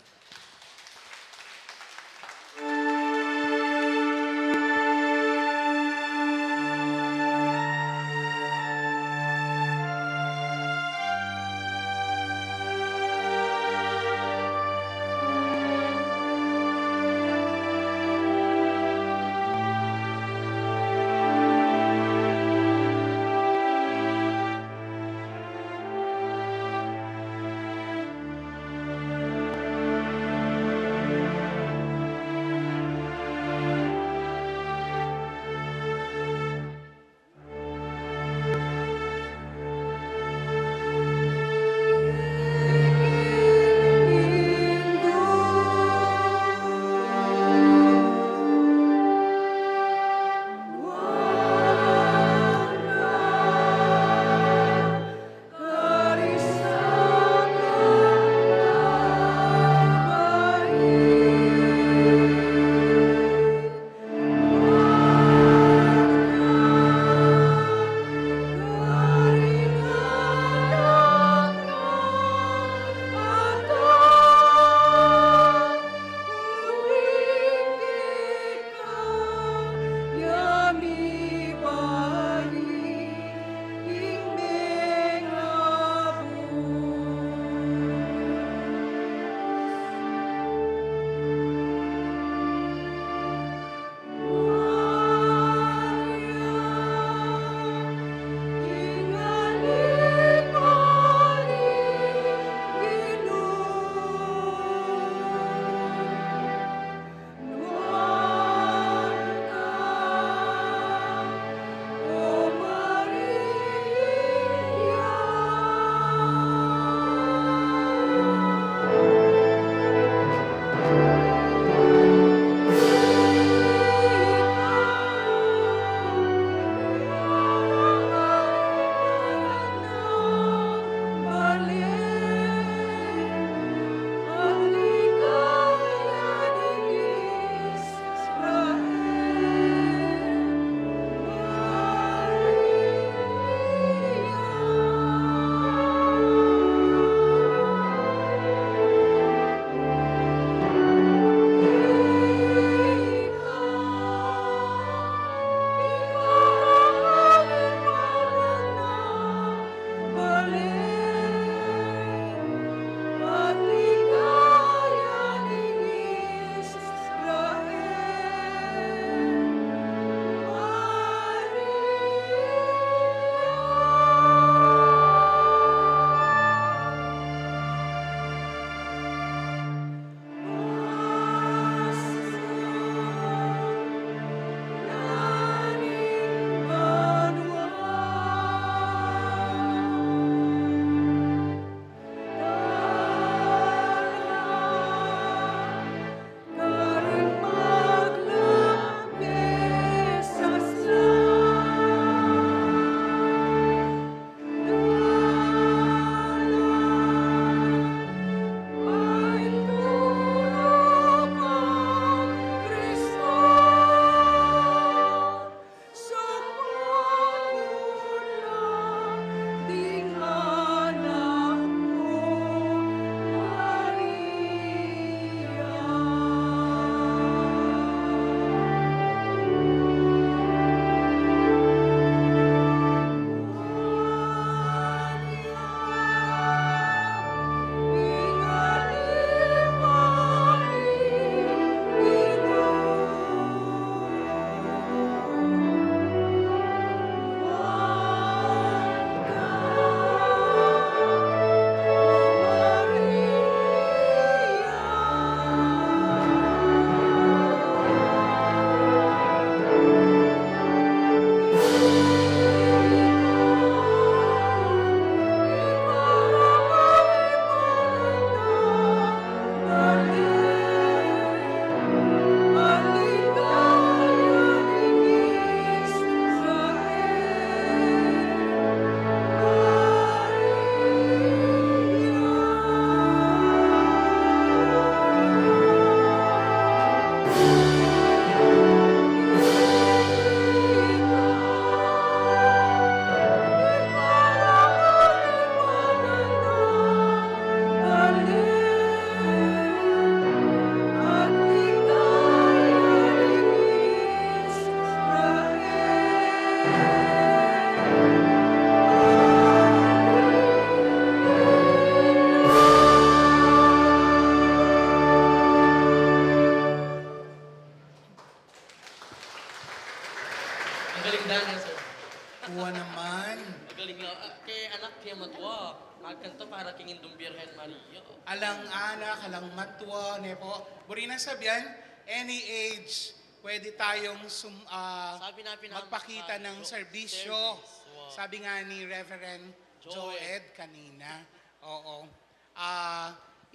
para king Indong Birhen Maria. Alang anak, alang matwa, ne po. Buri na sabihan, any age, pwede tayong Sabi na magpakita ng serbisyo. Wow. Sabi nga ni Reverend Joed. Joed kanina. Oo.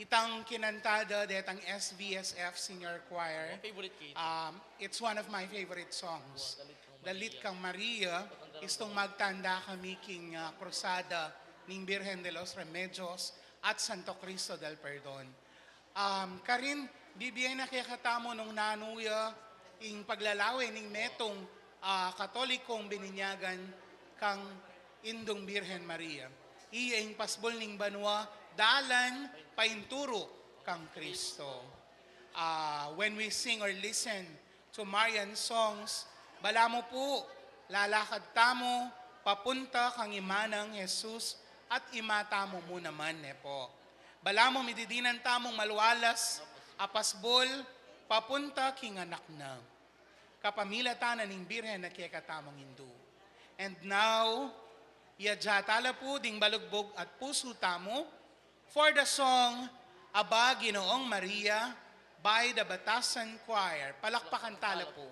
Itang kinantada detang SVSF Senior Choir. Ang favorite kito. It's one of my favorite songs. Dalit kang Maria, istong magtanda kami king krusada ning Birhen de los Remedios at Santo Cristo del Perdon. Karin, bibiyay na kaya katamo nung nanuya ing paglalawi ning metong katolikong bininyagan kang Indong Birhen Maria. Iya ing pasbol ning banwa, dalan painturo kang Kristo. When we sing or listen to Marian songs, bala mo po, lalakad tamo, papunta kang imanang Jesus at imata mo naman po. Bala mo mididinan tamong malwalas, apasbol, papunta king anak na. Kapamilatanan ng Birhen na kaya katamong Hindu. And now, yadjatala po ding balugbog at puso tamo for the song Aba Ginoong Maria by the Batasan Choir. Palakpakan tala po.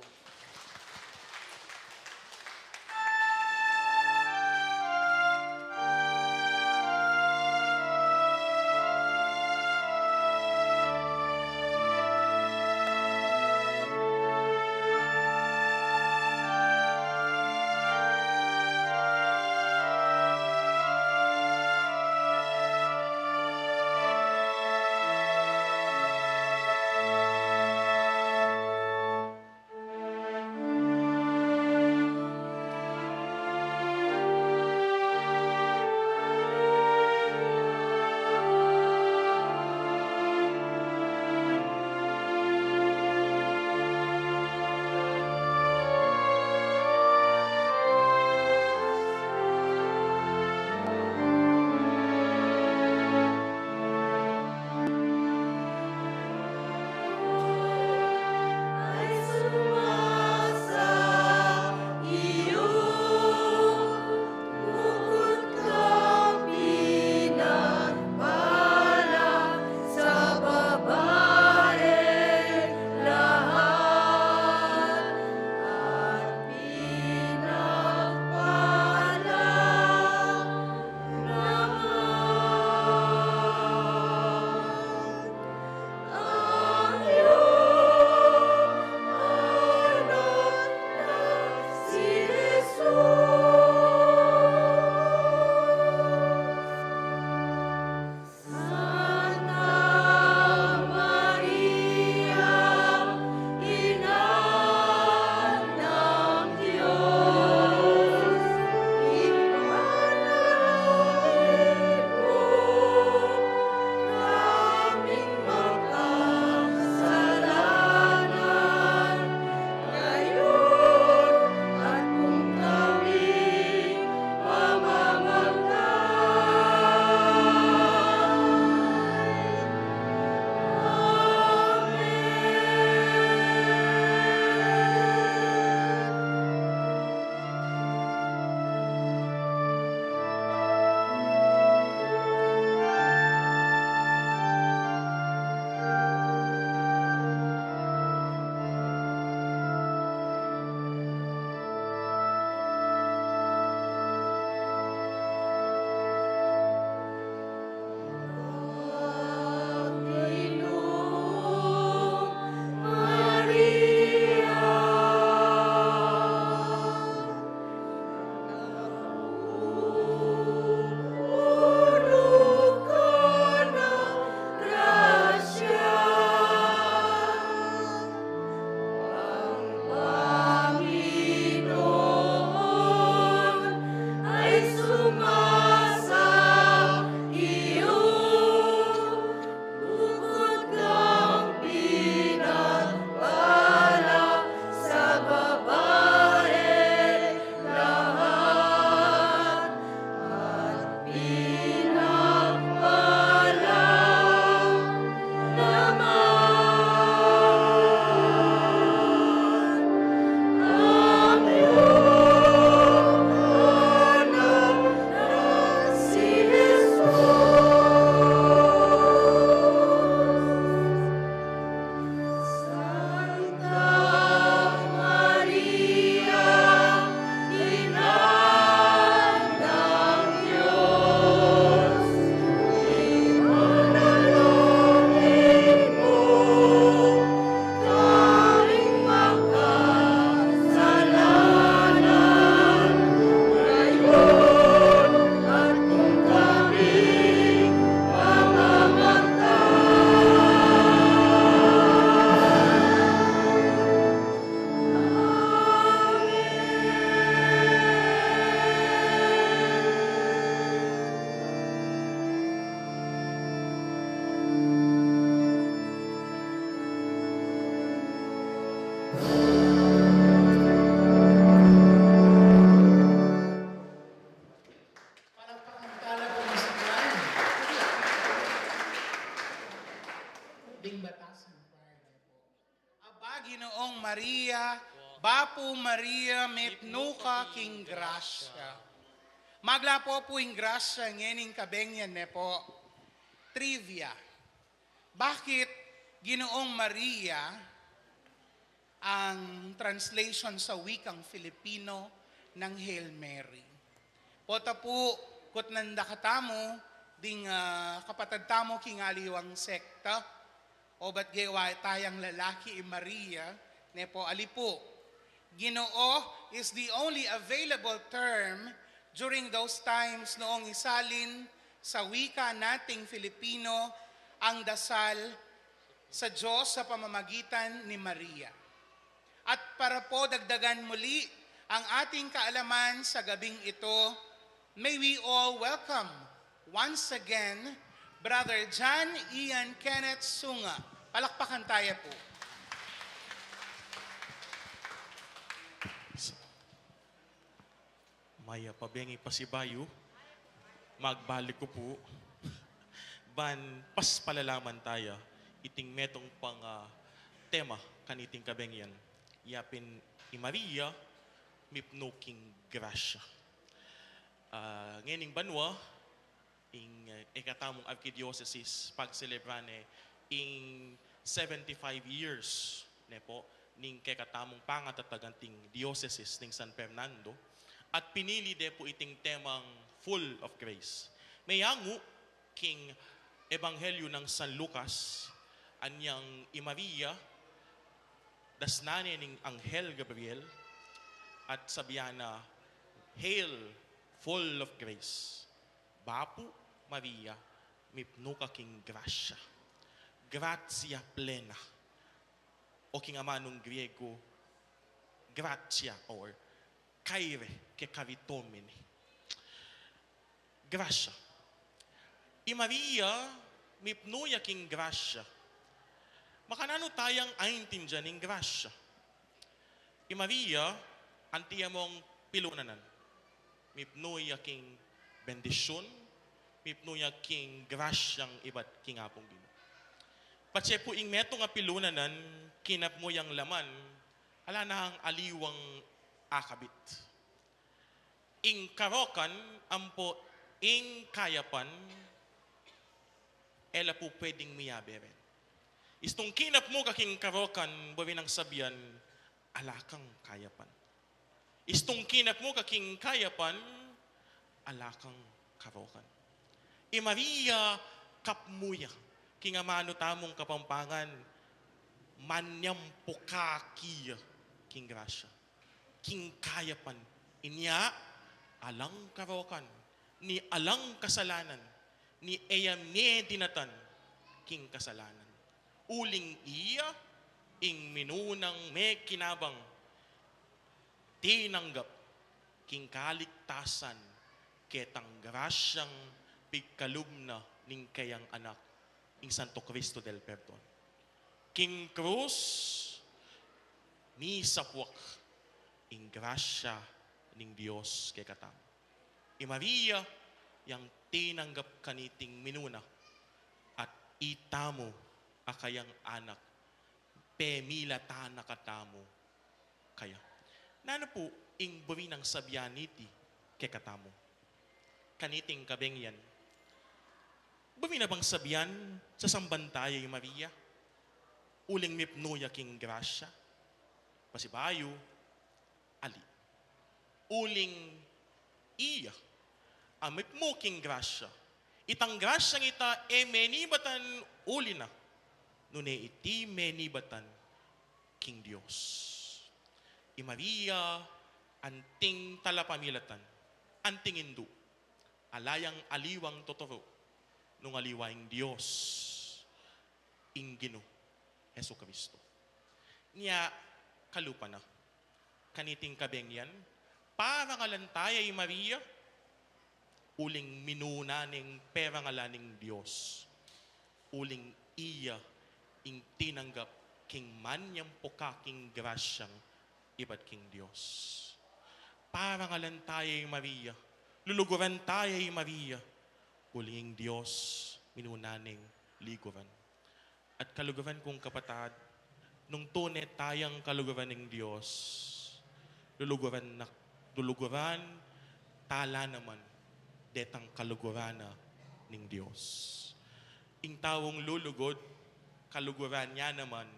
Ginoong Maria, Bapo Maria, Mipnuka King Gracia. Maglapo po ing grasya ngening kabengyan ne po. Trivia. Bakit Ginoong Maria ang translation sa wikang Filipino ng Hail Mary? Pota po, kut nanda katamo, ding kapatad tamo kingaliwang sekta, o ba't gawa tayang lalaki Maria, ne po alipo. Ginoo is the only available term during those times noong isalin sa wika nating Filipino ang dasal sa Diyos sa pamamagitan ni Maria. At para po dagdagan muli ang ating kaalaman sa gabing ito, may we all welcome once again Brother John Ian Kenneth Sunga. Palakpakan tayo po. Maya pabengi pasibayo, magbalik ko po. Ban pas palalaman tayo, iting metong pang tema kaniting kabengyan. Yapin Maria, mipnuking grasya. Ngening banwa, ing ikatamong archdiocese pagselebrane ing 75 years ne po ning kekatamong pangatataganting diocese ning San Fernando at pinili de po iting temang full of grace. Mayangu king Ebanghelyo ng San Lucas anyang Maria dasnane ning Anghel Gabriel at sabiana Hail full of grace. Bapu Maria, mipnuka king gracia. Gratia plena. O king amanong Griego, gratia or kaire ke karitomene. Gracia. Maria, mipnuya king gracia. Makanano tayang aintindihan ng gracia. Maria, antiya mong pilunanan. Mipnuya king bendisyon, mipnuya king grasyang iba't king apong Ginoo. Patse po ing meto nga pilunanan, kinap mo yang laman, ala na ang aliwang akabit. Ing karokan, ampo ing kayapan, ela po pwedeng miyaberen. Istong kinap mo kaking karokan, bawin ang sabihan, alakang kayapan. Istong kinap mo kaking kayapan, alakang karokan. Maria kapmuya, kingamano tamong kapampangan, manyam pokakiya, king grasya. King kayapan, inya alang karokan, ni alang kasalanan, ni eyamye dinatan, king kasalanan. Uling iya, ing minunang may kinabang, tinanggap, king kaligtasan, ketang grasyang pigkalumna ning kayang anak, ing Santo Cristo del Perdon. King Cruz, mi sapwak, ing grasya ning Diyos kay katam. Maria, yang tinanggap kaniting minuna, at itamo akayang anak, pemilata nakatamo kaya. Nano po, ing buwi ng sabyaniti kay katamo. Kaniting kabengyan. Buwi na bang sabyan sa sambantaya yung Maria? Uling mipnuya king grasya. Pasibayo, ali. Uling iya. Amip mo king grasya. Itang grasyang ita, menibatan uli na. Nune iti menibatan king Diyos. Maria, anting talapamilatan, anting indu, alayang aliwang totoo, nung aliwaing Diyos, ingino, Heso Kristo. Niya, kalupa na, kaniting kabengyan, para ngalantaya Maria, uling minunaning pera ngalaning Diyos, uling iya, ing tinanggap, king manyang pokaking grasyang, iba't king Diyos. Para ngalan tayo Maria, luluguran tayo Maria, uling Diyos, minunaning liguran. At kaluguran kong kapatad, nung tunay tayang kaluguran ng Diyos, luluguran, tala naman, detang kaluguran na ng Diyos. Ing tawong lulugod, kaluguran niya naman,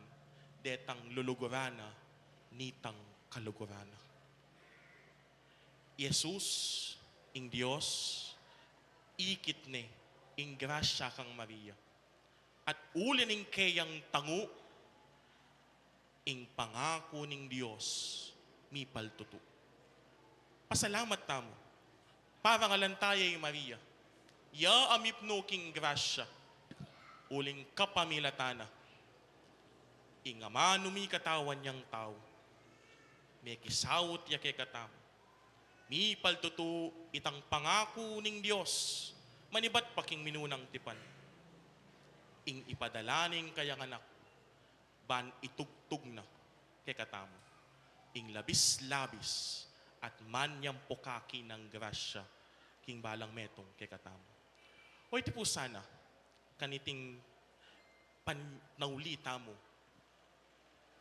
detang luluguran na, nitang kaluguran na. Jesus, ing Diyos, ikit ni, ing grasya kang Maria. At uli ning kayang tangu, ing pangako ning Diyos, mi paltutu. Pasalamat tamo. Para ngalan tayo Maria. Ya amipno king grasya. Uling kapamilatana. Ing amano mi katawan niyang tao. May kisawot ya kay katamo. Mi paltutu itang pangako ning Diyos. Manibat paking minunang tipan. Ing ipadalaning kayang anak. Ban itugtog na kay katamo. Ing labis-labis at manyang pokaki ng grasya king balang metong kay katamo. O iti po sana kaniting panaulita mo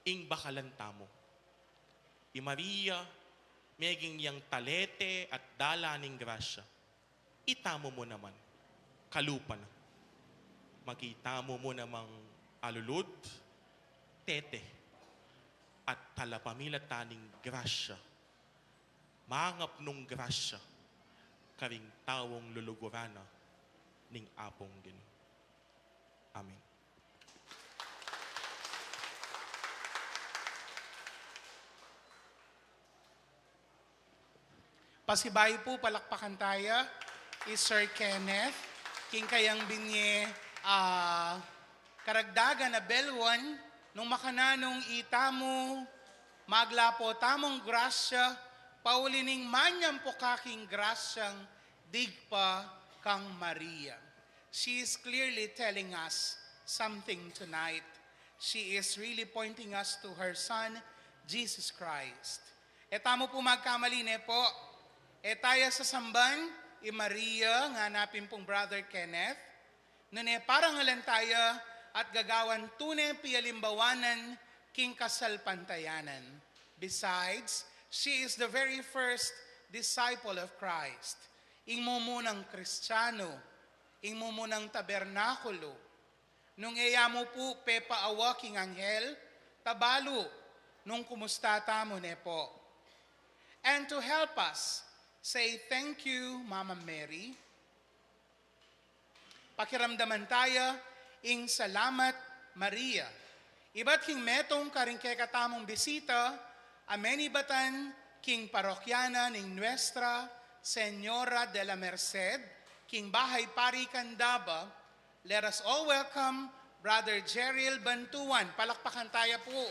ing bakalan tamo. I Maria meging yang talete at dala ning grasya. Itamo mo naman kalupa na. Magitamo mo namang alulod, tete, at talapamilat taning grasya, mangap nung grasya, karing tawong lulugurana ning apong din. Amen. Pasibay po, palakpakan tayo, is Sir Kenneth, king kayang binye, karagdagan na belwan, nung makananong itamo, maglapo tamong grasya, paulining manyang pokaking grasyang digpa kang Maria. She is clearly telling us something tonight. She is really pointing us to her Son, Jesus Christ. E tamo po magkamalini po, e tayo sa samban, Maria, nga hanapin pong Brother Kenneth, nune parang ngalan tayo, at gagawan tunay pialimbawanan king kasal pantayanan. Besides, she is the very first disciple of Christ. Ing mumunang Kristiyano, ing mumunang tabernakulo. Nung iya mo po pepaawa king anghel, tabalo, nung kumusta tamo ne po. And to help us, say thank you, Mama Mary. Pakiramdaman tayo, ing salamat Maria. Iba't king metong karing katamong bisita, amenibatan king parokyana ning Nuestra Señora de la Merced, king bahay pari Candaba. Let us all welcome Brother Jeriel Bantuan. Palakpakan tayo po.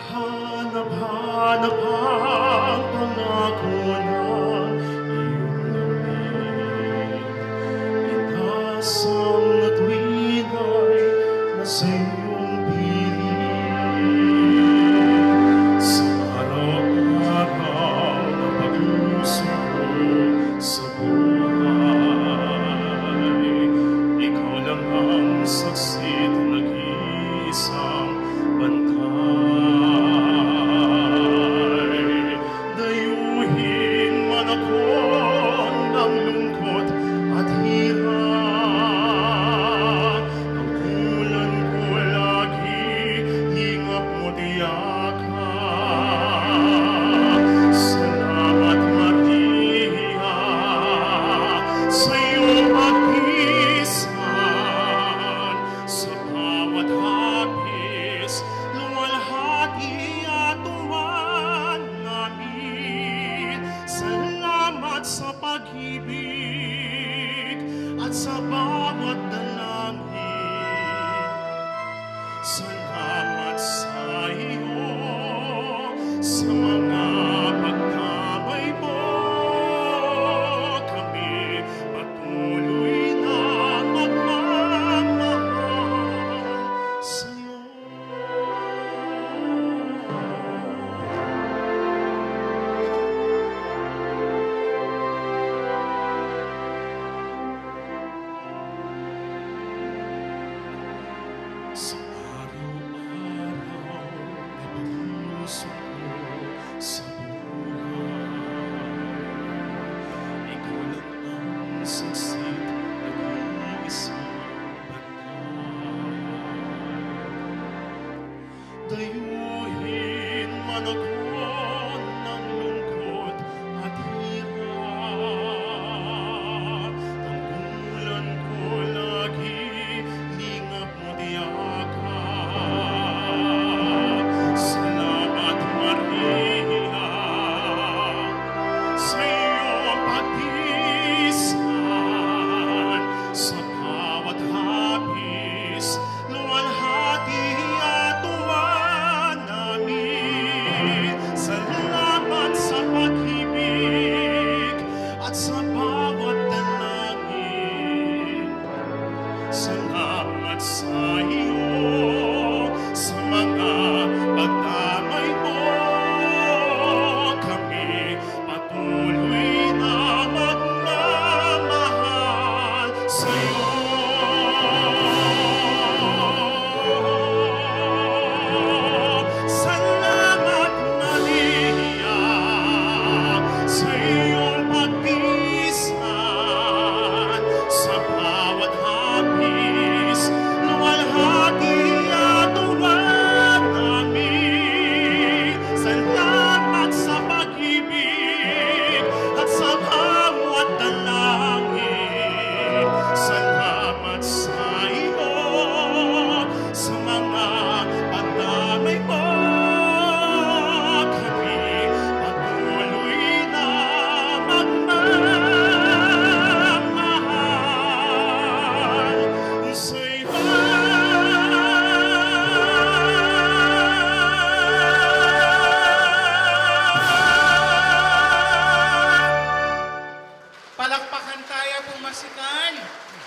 Hanap-hanap ang pangako ng iyong lamig. Inasam at winay na sa iyong piling. Sa araw-araw na pag-usap ko sa buhay, ikaw lang ang saksi at nag-iisang bantay. Dayuhin man ako ng lungkot at hirap. Ang kulan ko Salamat sa iyo sa mga pagdamay mo. Kami patuloy na magmamahal sa iyo. Sa araw-araw na pag-usok ko sa buhay, ikaw lang ang saksit nag-iisang banal. Dayuhin man ako ng lungkot at hirap, tanggulan ko lagi, lingap mo yakap. Salamat Maria sa iyong pagtiisan, sa bawat hapis, luwalhati at tuwa namin. Salamat sa pag-ibig at sa bawat dalangin. Salamat sa iyo sa mga pagdamay mo. Kami patuloy na magmamahal sa iyo. Salamat Maria sa iyong pagtiisan, sa bawat hapis, luwalhati at tuwa namin. Salamat sa pag-ibig at sa bawat dalangin. Salamat sa iyo sa mga pagdamay mo. Kami patuloy na magmamahal sa iyo. Palakpakan tayo pumasikan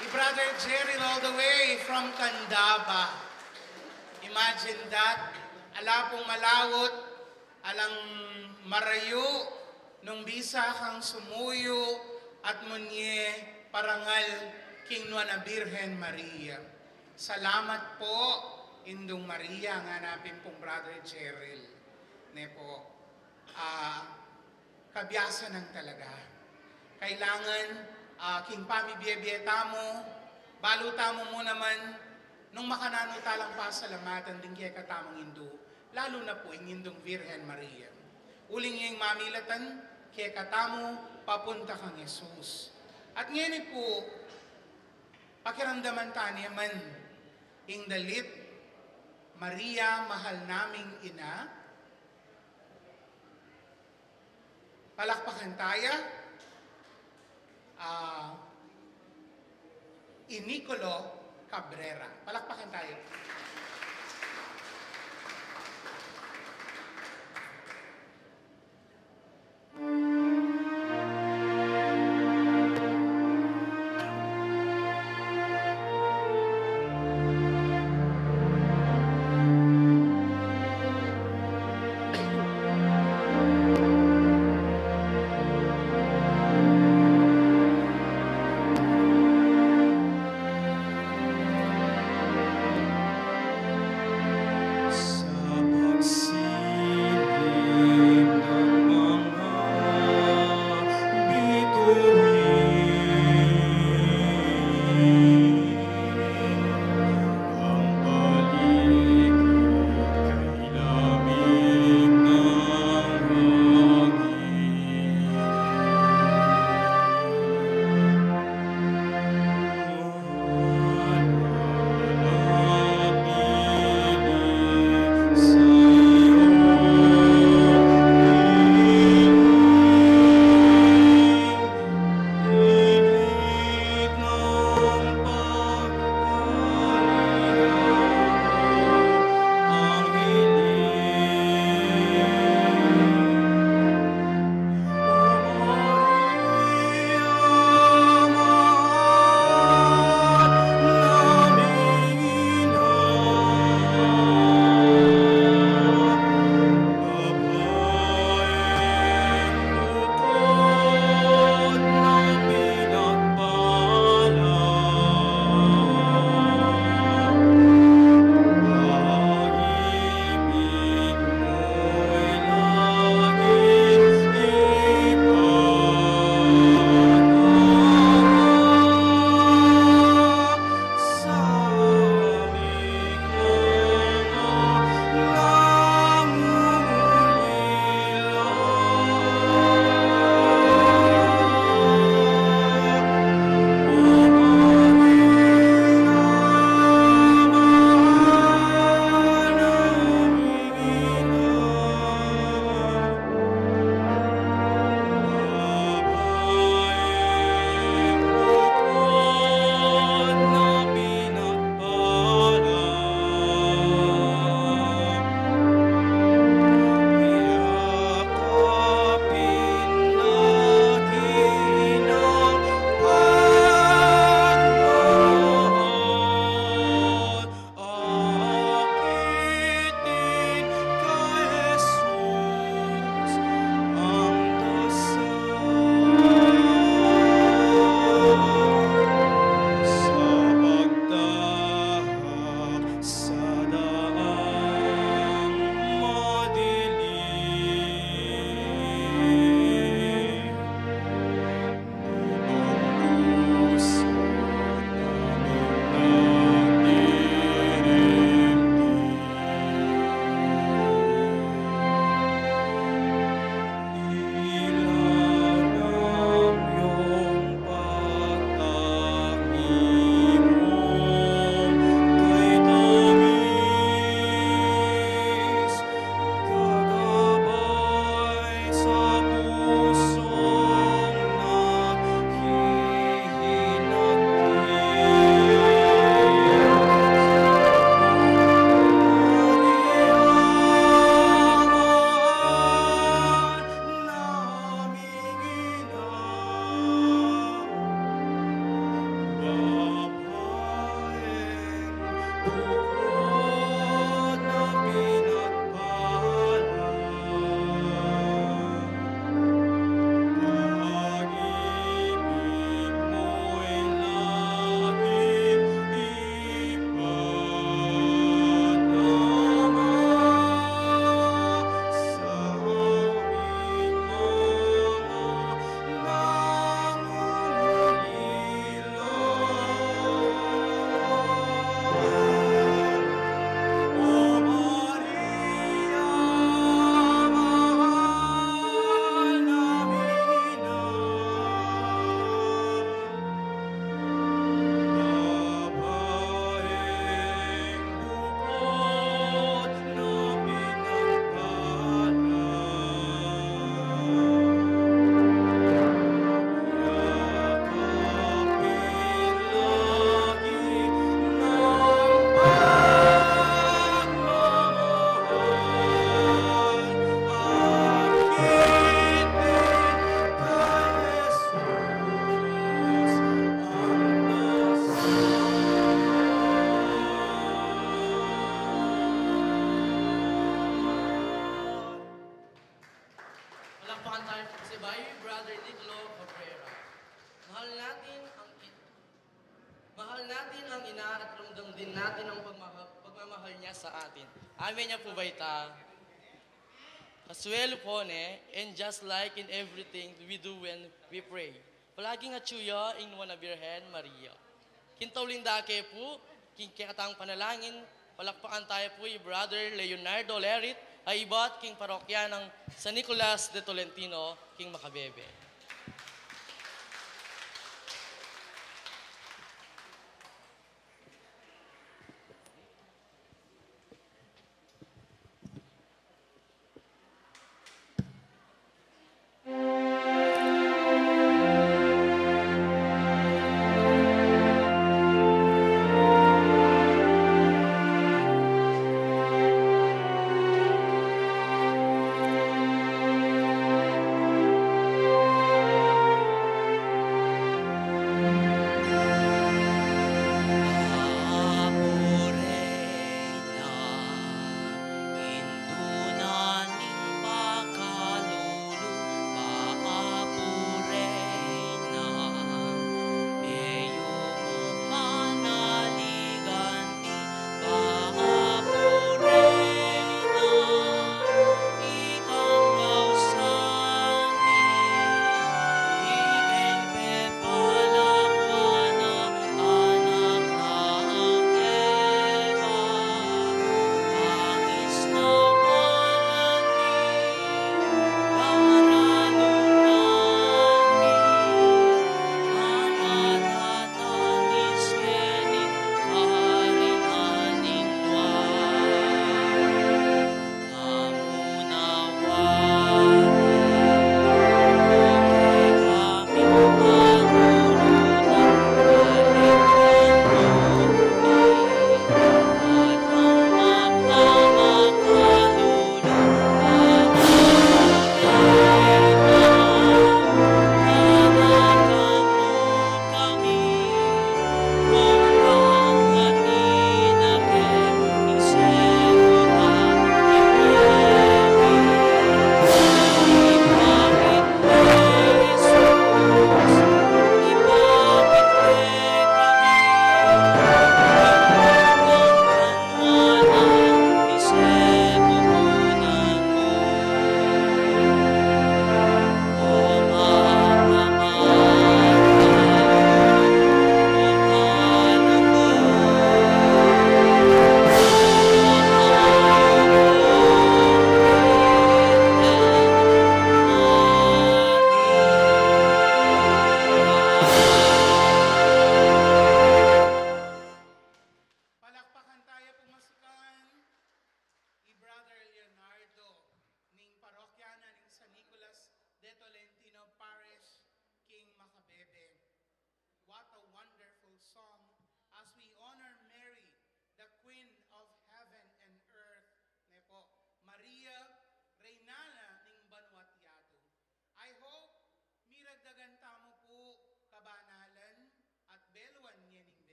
ni Brother Jerry all the way from Candaba. Imagine that. Ala pong malawot, alang marayo, nung bisa kang sumuyo at munye parangal King Nuana Birhen Maria. Salamat po, Indong Maria, nga napin pong Brother Cheryl. Ne po, kabiyasa ng talaga. Kailangan, King Pami Biebieta mo, baluta mo naman, nung makanano talang pasalamatan din kaya katamang Indo, lalo na po ang Indong Virgen Maria. Uling yung mamilatan, kaya katamo, papunta kang Jesus. At ngayon po, pakiramdaman taniya man, ing dalit, Maria, mahal naming ina, palakpakan tayo, Inicolo Cabrera. Palakpakan tayo. by Brother Nicolo Cabrera. Mahal natin ang ina at ramdam din natin ang pagmamahal niya sa atin. Amen niya po ba ita? Kasuelo po ne, and just like in everything we do when we pray. Palaging atsuya in Nuana Birhen Maria. Kintaw lindake po, kinkatang panalangin, palakpakan tayo po Brother Leonardo Lerit, ay iba't king parokya ng San Nicolas de Tolentino, King Makabebe.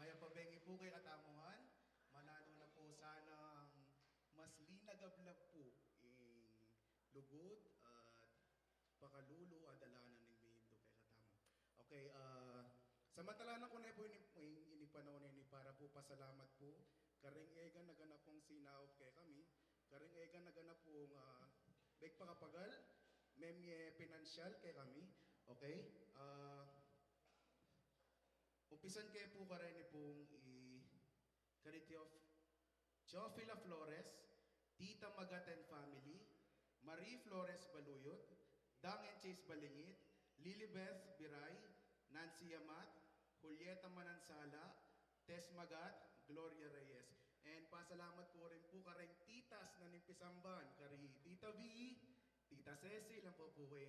Maya pabengi po kay katamuhan, manano na po sanang mas linagablab po in lugod at pakalulu adalanan ng mihindo kay katamo. Okay, samantala na ko na po ini panahon ini para po pasalamat po. Karing egan naganap pong sinaop kay kami, karing egan naganap pong pakapagal, memye pinansyal kay kami. Okay? Umpisan kayo po karin pong Kariti of Jofila Flores, Tita Magaten Family, Marie Flores Baluyot, Dang and Chase Balingit, Lilibeth Biray, Nancy Amat, Julieta Manansala, Tess Magat, Gloria Reyes. And pasalamat po rin po karing titas na nimpisamban, kari Tita V, Tita Cecil, ang po po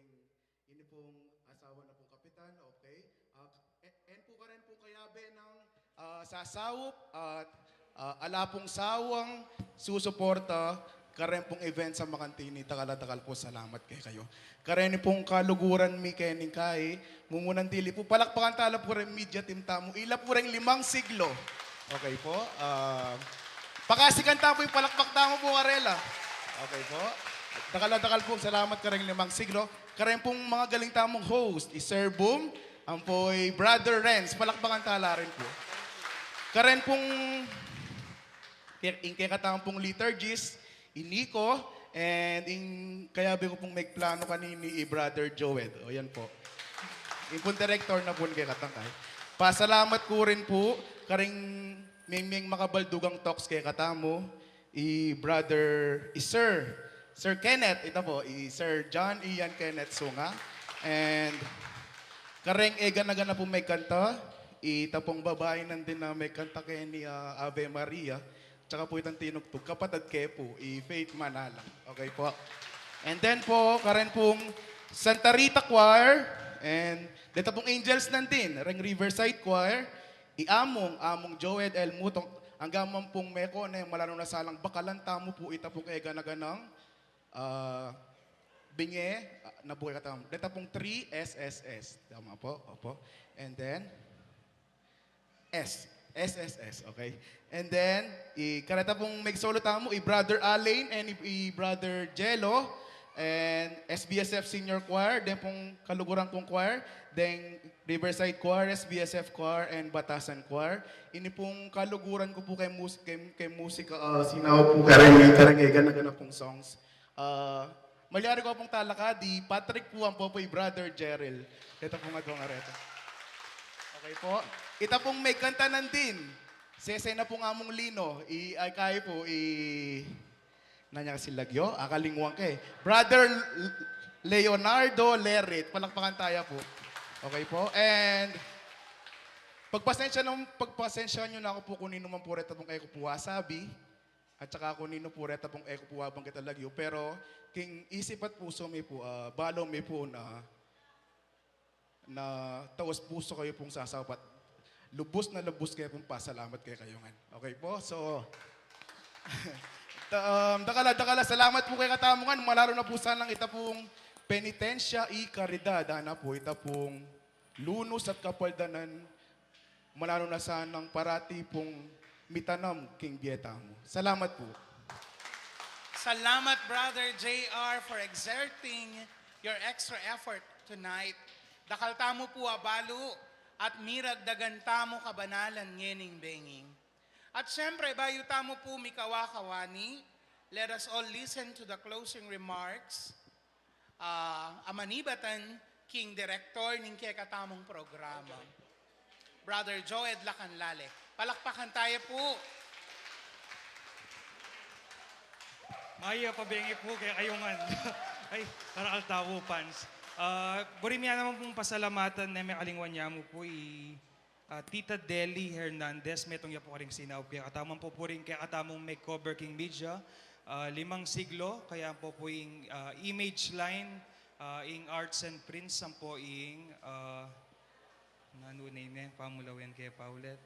ini pong asawa na pong kapitan, okay? And po ka rin po kayabe ng sasawop at ala pong sawang susuporta karen pong event sa Makantini, takal po, salamat kay kayo. Karen pong kaluguran mi kening kay, mumunan dili po, palakpakan tala po rin media team tamo, ila po rin 5 siglo. Okay po, pakasikan tamo yung palakpak tamo po, Karela. Okay po, takal po, salamat karen 5 siglo. Karen pong mga galing tamong host, Sir Boom, ang po'y Brother Renz, palakpakan tala rin po. Karen pong in kay katampong liturgist, iniko, and in kaya ko pong may plano kanini Brother Joed. O yan po. Yung pong director na po kay katangkay. Pasalamat ko rin po, karing ming makabaldugang talks kay katamo, Sir Kenneth, ito po, Sir John Ian Kenneth Sunga, and karing gana po may kanta, ita pong babae nandin na may kanta kay ni Ave Maria, tsaka po itang tinugtog, kapatid Kepo, Faith Manalang. Okay po. And then po, karen pong Santa Rita Choir, and dito pong Angels nandin, ring Riverside Choir, among Joed L. Mutong, ang gamang pong meko na yung malano na salang bakalan, tamo po ita pong ganaganang binge, nabuhay ka tamo. Dito pong 3 SSS. Tama po, opo. And then, SSS, okay? And then, karata pong may solo tamo, Brother Alain and Brother Jello, and SBSF Senior Choir, then pong kaluguran kong choir, then Riverside Choir, SBSF Choir, and Batasan Choir. Ini pong kaluguran ko po kay musika, sinaw po karang pong songs. Malyari ko pong talakadi, Patrick po ang po Brother Jerel. Ito pong agawang areto. Okay po. Ita pong may kanta nandin. Sesay na po nga mong lino. Ay kaya po, nanya kasi lagyo, akalingwang kay. Brother Leonardo Lerit. Palakpakan tayo po. Okay po. And pagpasensya nyo na ako po kung nino man po reta pong eko po wasabi. At saka kung nino po reta pong eko po wabang kita lagyo. Pero king isip at puso may po, balo may po na taos puso kayo pong sasapat. Lubos na lubos kayo pong pasalamat kayo kayongan. Okay po? So, dakala, salamat po kay katamungan. Malaro na po sanang ita pong penitensya caridad. Ana po, ita pong lunos at kapaldanan. Malaro na sanang parati pong mitanam king bieta mo. Salamat po. Salamat, Brother JR, for exerting your extra effort tonight. Dakal tamo po abalo at mirag dagan tamo kabanalan ngening benging. At syempre, bayo tamo po mikawakawani, let us all listen to the closing remarks. Amanibatan, King Director ng kekatamong programa. Brother Joed Lacanlale. Palakpakan tayo po. Maya, pabengi po kay kayongan. Ay, karakal tawo, fans. Burimya naman pong pasalamatan na may kalingwan niya mo po Tita Deli Hernandez, metong ya po karing sinaw kaya katamang po rin kaya katamong may cover King Media, 5 siglo, kaya po yung image line, ing arts and prints, ang po nanunay na, pamulawan kaya paulit.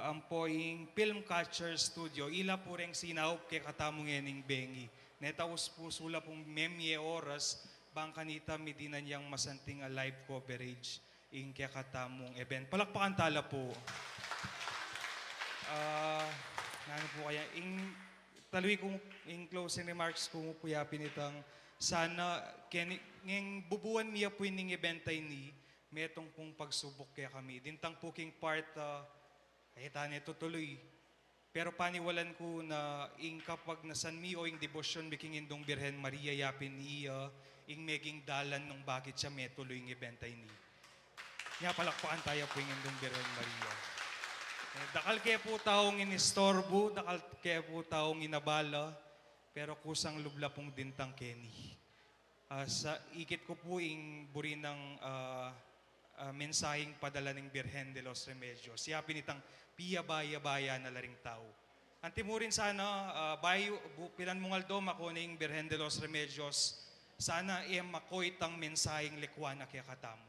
Ang po yung Film Catcher Studio, ila po rin sinaw kaya katamong yening bengi. Netaos po sula pong memye oras, bang kanita midinan yang masanting live coverage in kaya katamong event. Palakpakan tala po. Ano po kaya, taloy kong in closing remarks ko po yapin itang sana ngeng bubuan niya po yung event ay ni metong pong pagsubok kaya kami. Dintang po king part, kahit ito tuloy. Pero paniwalan ko na kapag nasan mi o yung devotion making indong Birhen Maria yapin iya ing meging dalan nung bakit siya metuloy yung event ay ni. Nga palakpakan tayo po yung indong Birhen Maria. Dakal kaya po taong inistorbo, dakal kaya po taong inabala, pero kusang lubla pong dintang Kenny. Sa ikit ko po yung buri ng mensaheng padala ng Birhen de los Remedios. Yapin itang piya-baya-baya na laring tao. Antimurin sana, pilan mungal do makuning Birhen de los Remedios, sana makoy tang mensaheng likwa na kaya katamo.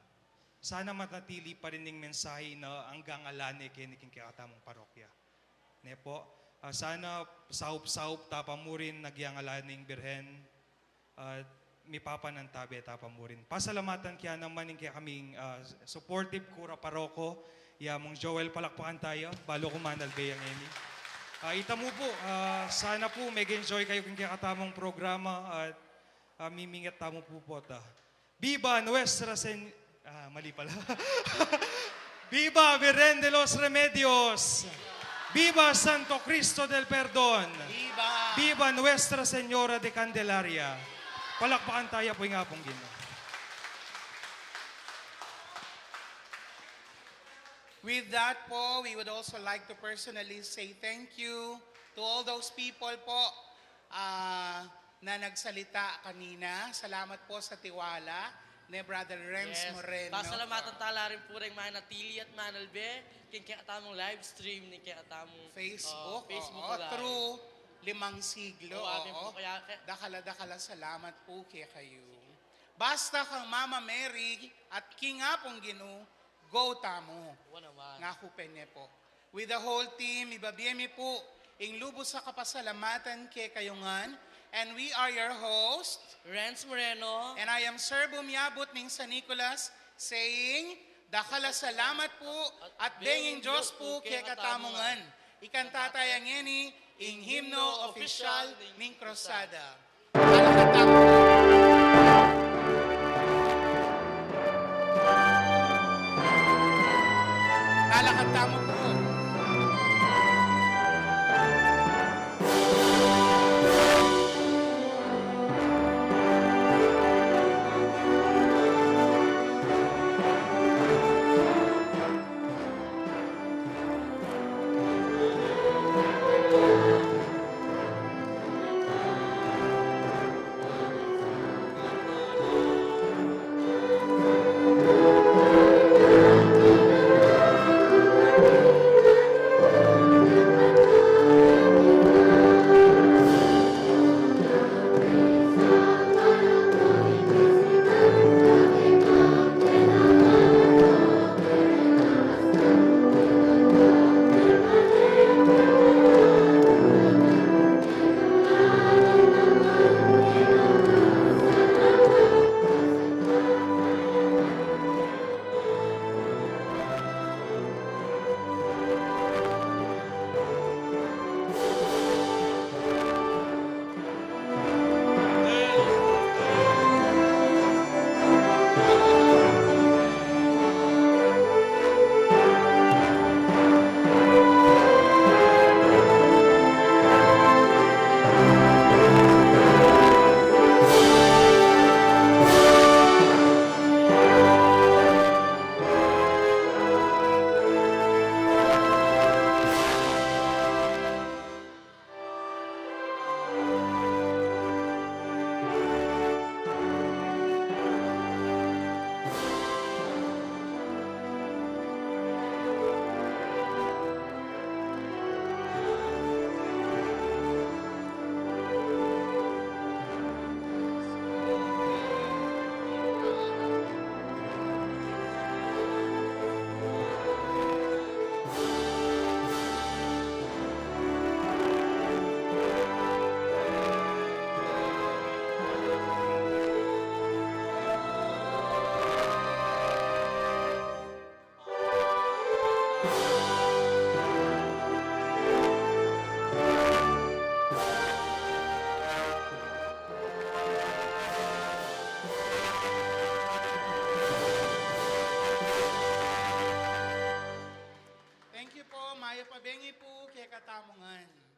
sana matatili pa rin ng mensahe na hanggang alane kiniking kakatamong parokya. Ne po, sana saup-saup tapamurin nagyang alaning birhen at mipapa ng tabi tapamurin. Pasalamatan kaya naman yung kaya kaming supportive kura paroko, mong Joel palakpakan tayo, balo kumanal beyang eni. Ita mo po, sana po mag-enjoy kayo kung kakatamong programa at mimingat tamo po po ta. Viva Nuestra mali pala. Viva Virgen de los Remedios! Viva Santo Cristo del Perdón! Viva! Viva Nuestra Señora de Candelaria! Palakpakan tayo po yung nga pong Ginoo. With that po, we would also like to personally say thank you to all those people po na nagsalita kanina. Salamat po sa tiwala ni Brother Renz Moreno. Pasalamatan tala rin po rin manatili at manalbe king kaya tamong live stream ni kaya tamong Facebook, Facebook oo, Live. through 5 siglo. Oo, amin po, Oo. kaya- Dakala-dakala salamat po kay kayo. Basta kang Mama Mary at King Apong Ginoo, go tamo. Oo naman. Nga kupenye po. With the whole team, ibabiyemi po, ing lubos sa kapasalamatan kay kayungan. And we are your host. Renz Moreno. And I am Sir Bumiabot ning San Nicolas saying, dakala salamat po at benging Diyos po kay katamungan. Ikanta tayang ini, ing himno official ning Cruzada. Nalakanta mo po. Thank you po, Mayo Pabengi po, kay Katamungan.